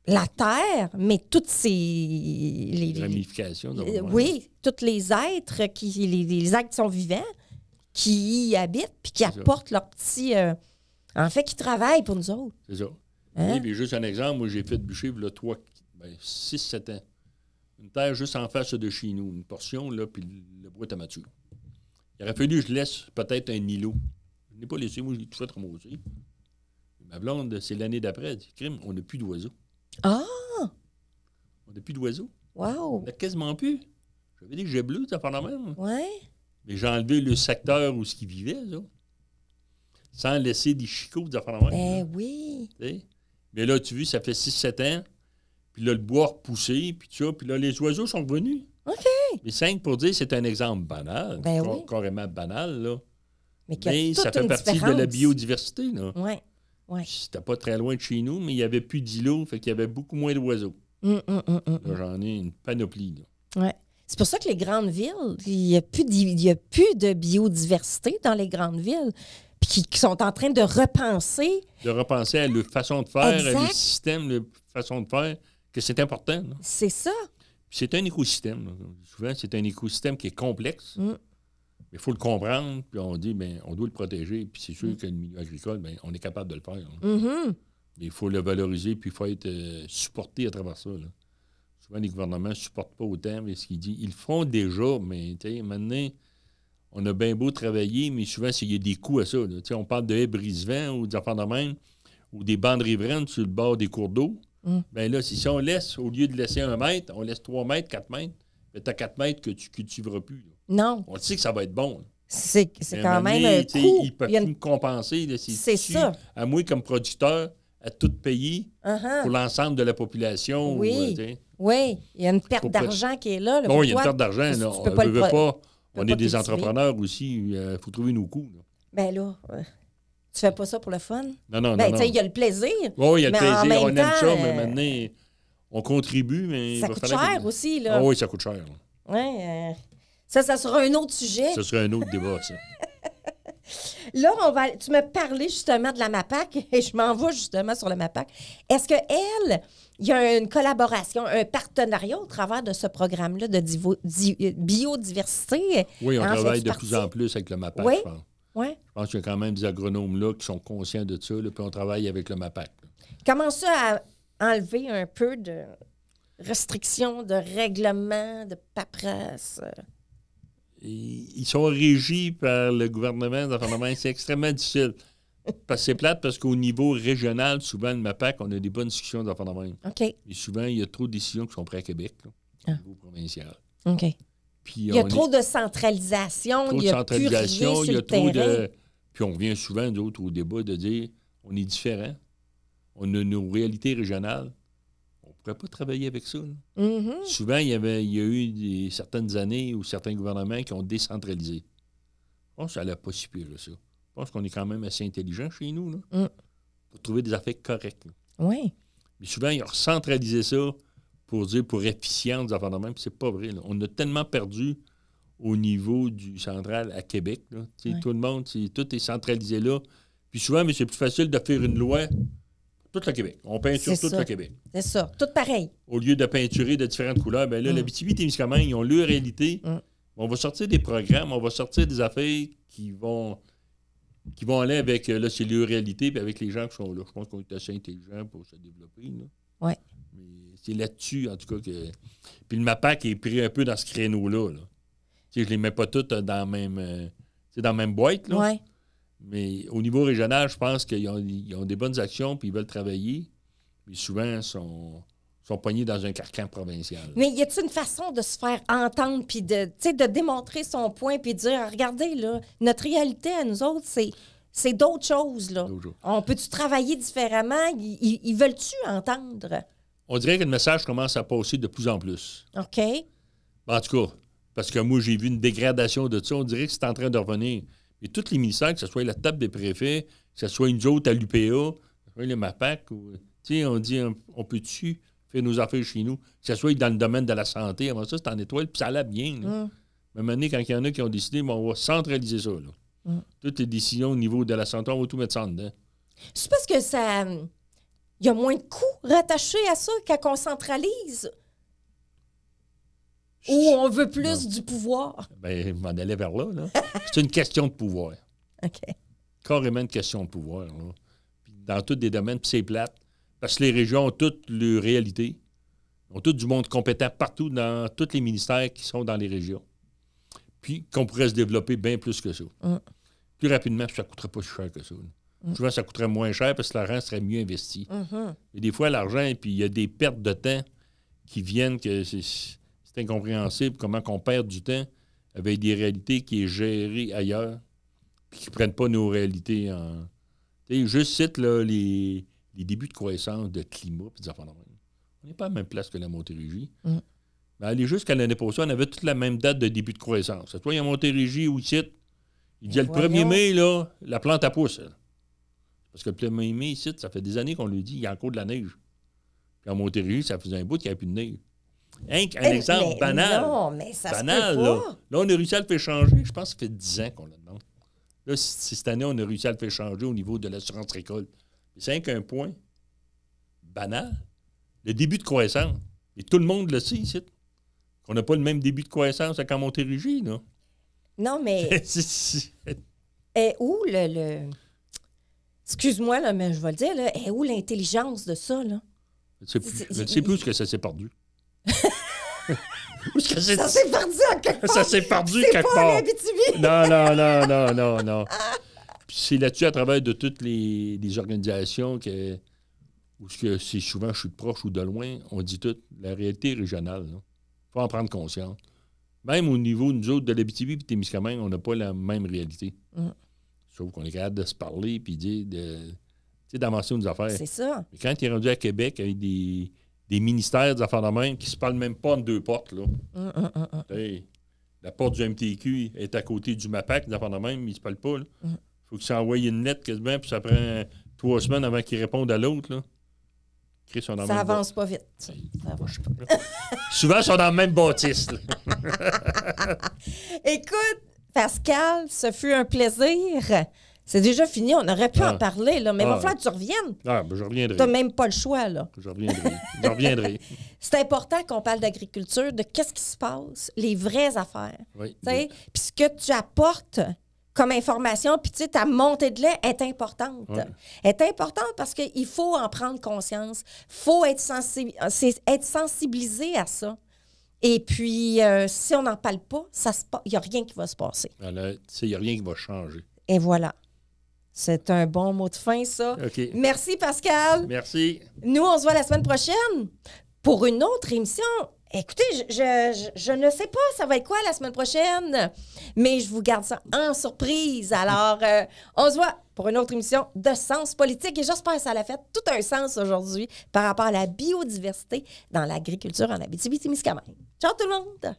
la Terre, mais toutes ces... Les ramifications. Oui, tous les êtres, les êtres qui sont vivants, qui y habitent, puis qui apportent leur petit... en fait, qui travaillent pour nous autres. C'est ça. Hein? Oui, puis juste un exemple, moi, j'ai fait bûcher, il y a 6-7 ans. Une terre juste en face de chez nous, une portion, là, puis le bois était mature. Il aurait fallu que je laisse peut-être un îlot. Je ne l'ai pas laissé, moi, je l'ai tout fait ramasser. Ma blonde, c'est l'année d'après, elle dit, crime, on n'a plus d'oiseaux. Ah! On n'a plus d'oiseaux. Wow! On n'a quasiment plus. J'avais des jets bleus, ça fait la même. Ouais. Mais j'ai enlevé le secteur où ils vivaient, ça. Sans laisser des chicots, ça fait la même. Ben oui. T'sais? Mais là, tu vois, ça fait 6-7 ans. Puis là, le bois a repoussé, puis tout ça. Puis là, les oiseaux sont revenus. OK. Mais 5 pour dire, c'est un exemple banal. Ben oui. Carrément banal, là. Mais ça fait partie de la biodiversité, là. Oui. Ouais. C'était pas très loin de chez nous, mais il n'y avait plus d'îlots, fait qu'il y avait beaucoup moins d'oiseaux. Là, j'en ai une panoplie, là. Ouais. C'est pour ça que les grandes villes, il n'y a plus de biodiversité dans les grandes villes. Puis qui sont en train de repenser. De repenser à leur façon de faire, exact. à leur système, leur façon de faire, que c'est important. Là. C'est ça. Puis c'est un écosystème. Là. Souvent, c'est un écosystème qui est complexe. Mais il faut le comprendre, puis on dit, bien, on doit le protéger. Puis c'est sûr que le milieu agricole, bien, on est capable de le faire. Mais il faut le valoriser, puis il faut être supporté à travers ça. Là. Souvent, les gouvernements ne supportent pas autant, mais ce qu'ils disent, ils le font déjà, mais maintenant, on a bien beau travailler, mais souvent, il y a des coûts à ça. Là. On parle de haies brise-vent ou des affaires de même, ou des bandes riveraines sur le bord des cours d'eau. Bien là, si on laisse, au lieu de laisser 1 mètre, on laisse 3 mètres, 4 mètres, bien, tu as 4 mètres que tu ne cultiveras plus. Là. Non. On sait que ça va être bon. Là. C'est quand même un coût. Ils peuvent plus me compenser. Là, c'est ça. À moi, comme producteur, à tout payer pour l'ensemble de la population. Oui. Oui, il y a une perte d'argent qui est là. Oui, il y a une perte d'argent. On ne veut pas. On est des entrepreneurs aussi. Il faut trouver nos coûts. Là. Ben là, tu fais pas ça pour le fun? Non. Ben, tu sais, il y a le plaisir. Oui, il y a le plaisir. On aime temps, ça, mais maintenant, on contribue. Mais ça coûte cher aussi, là. Ah oui, ça coûte cher. Oui, ça sera un autre sujet. Ça sera un autre débat, ça. Là, tu m'as parlé justement de la MAPAC et je m'en vais justement sur la MAPAC. Est-ce qu'elle, il y a une collaboration, un partenariat au travers de ce programme-là de biodiversité? Oui, on travaille de plus en plus avec le MAPAC, oui? je pense. Oui. Je pense qu'il y a quand même des agronomes là qui sont conscients de ça, là, puis on travaille avec le MAPAC. Là. Comment ça a enlevé un peu de restrictions, de règlements, de paperasse? Ils sont régis par le gouvernement. C'est extrêmement difficile. Parce que c'est plate parce qu'au niveau régional, souvent, le MAPAC, on a des bonnes discussions d'affaires de même. OK. Et souvent, il y a trop de décisions qui sont prises à Québec, là, au niveau provincial. OK. Puis il y a trop de centralisation. Il y a plus rien sur le terrain. de... Puis on revient souvent, d'autres, au débat de dire on est différent. On a nos réalités régionales. On ne pourrait pas travailler avec ça. Souvent, il y a eu certaines années où certains gouvernements qui ont décentralisé. Je pense que ça n'allait pas si pire, ça. Je pense qu'on est quand même assez intelligent chez nous là, pour trouver des affaires correctes. Là. Oui. Mais souvent, ils ont recentralisé ça pour efficient des affaires de même. Puis c'est pas vrai. Là. On a tellement perdu au niveau du central à Québec. Là. Tout le monde, tout est centralisé là. Puis souvent, mais c'est plus facile de faire une loi pour tout le Québec. On peinture tout le Québec. C'est ça. Tout pareil. Au lieu de peinturer de différentes couleurs, bien là, l'Abitibi-Témiscamingue, ils ont leur réalité. On va sortir des programmes, on va sortir des affaires qui vont aller avec, là, c'est leur réalité, puis avec les gens qui sont là. Je pense qu'on est assez intelligents pour se développer. Oui. Mais c'est là-dessus, en tout cas, que... Puis le MAPAC est pris un peu dans ce créneau-là. Là. Je ne les mets pas toutes dans la même boîte, là. Oui. Mais au niveau régional, je pense qu'ils ont des bonnes actions, puis ils veulent travailler. Mais souvent, ils sont sont pognés dans un carcan provincial. Mais y a-t-il une façon de se faire entendre puis de démontrer son point puis de dire, regardez, là, notre réalité à nous autres, c'est d'autres choses, là. On peut-tu travailler différemment? Ils veulent-tu entendre? On dirait que le message commence à passer de plus en plus. OK. En tout cas, parce que moi, j'ai vu une dégradation de ça. On dirait que c'est en train de revenir. Et tous les ministères, que ce soit la table des préfets, que ce soit une autre à l'UPA, que ce soit le MAPAC, on dit, on peut-tu faire nos affaires chez nous, que ce soit dans le domaine de la santé. Avant ça, c'est en étoile, puis ça allait bien. Là. Mais à un moment donné, quand il y en a qui ont décidé, on va centraliser ça. Là. Toutes les décisions au niveau de la santé, on va tout mettre ça en dedans. C'est parce que ça... Il y a moins de coûts rattachés à ça quand on centralise. Ou on veut plus du pouvoir. Bien, je m'en allais vers là. C'est une question de pouvoir. OK. Carrément une question de pouvoir. Là. Puis dans tous les domaines, puis c'est plate. Parce que les régions ont toutes leurs réalités. Ils ont tout du monde compétent partout dans tous les ministères qui sont dans les régions. Puis qu'on pourrait se développer bien plus que ça. Plus rapidement, puis ça ne coûterait pas si cher que ça. Souvent, ça coûterait moins cher parce que l'argent serait mieux investi. Et des fois, l'argent, puis il y a des pertes de temps qui viennent que c'est incompréhensible comment on perd du temps avec des réalités qui est gérées ailleurs puis qui ne prennent pas nos réalités en... Tu sais, juste cite là, les débuts de croissance de climat puis des affaires de même. On n'est pas à la même place que la Montérégie. Mais allez jusqu'à l'année passée, on avait toute la même date de début de croissance. Toi, il y a Montérégie où ici, il dit le 1er mai, là, la plante à pousse. Là. Parce que le 1er mai, ici, ça fait des années qu'on lui dit il y a encore de la neige. Puis en Montérégie, ça faisait un bout qu'il n'y avait plus de neige. Un exemple banal. Non, mais ça banal, se peut là. pas. Là, on a réussi à le faire changer. Je pense que ça fait 10 ans qu'on le demande. Là, cette année, on a réussi à le faire changer au niveau de l'assurance récolte. C'est qu'un point banal. Le début de croissance. Et tout le monde le sait ici. Qu'on n'a pas le même début de croissance qu'en Montérégie, là. Non, mais... est où le... Excuse-moi, là, mais je vais le dire, là. Est où l'intelligence de ça, là? Je ne sais plus où que ça s'est perdu. Ça s'est perdu en quelque part. Ça s'est perdu c'est quelque pas part. Non. Puis c'est là-dessus, à travers de toutes les organisations où c'est souvent je suis de proche ou de loin, on dit tout, la réalité est régionale. Il faut en prendre conscience. Même au niveau, nous autres, de l'Abitibi et de Témiscamingue, on n'a pas la même réalité. Sauf qu'on est capable de se parler puis d'avancer nos affaires. C'est ça. Mais quand il est rendu à Québec avec des ministères des affaires de même qui ne se parlent même pas en deux portes, là. Hey, la porte du MTQ est à côté du MAPAC, des affaires de même, ils ne se parlent pas. Il faut qu'ils s'envoient une lettre quasiment, puis ça prend 3 semaines avant qu'ils répondent à l'autre. Là. Chris, ça avance pas vite. Ça avance pas. Souvent, ils sont dans le même bâtisse. Écoute, Pascal, ce fut un plaisir. C'est déjà fini, on aurait pu en parler, là, mais il va falloir que tu reviennes. Ben, je reviendrai. Tu n'as même pas le choix, là. Je reviendrai. C'est important qu'on parle d'agriculture, de qu'est-ce qui se passe, les vraies affaires. Oui. Puis ce que tu apportes comme information, puis tu sais, ta montée de lait est importante. Oui. Est importante parce qu'il faut en prendre conscience. Il faut être sensibilisé à ça. Et puis, si on n'en parle pas, il n'y a rien qui va se passer. Il n'y a rien qui va changer. Et voilà. C'est un bon mot de fin, ça. OK. Merci, Pascal. Merci. Nous, on se voit la semaine prochaine pour une autre émission. Écoutez, je ne sais pas ça va être quoi la semaine prochaine, mais je vous garde ça en surprise. Alors, on se voit pour une autre émission de Sens politique et j'espère que ça a fait tout un sens aujourd'hui par rapport à la biodiversité dans l'agriculture en Abitibi-Témiscamingue. Ciao tout le monde!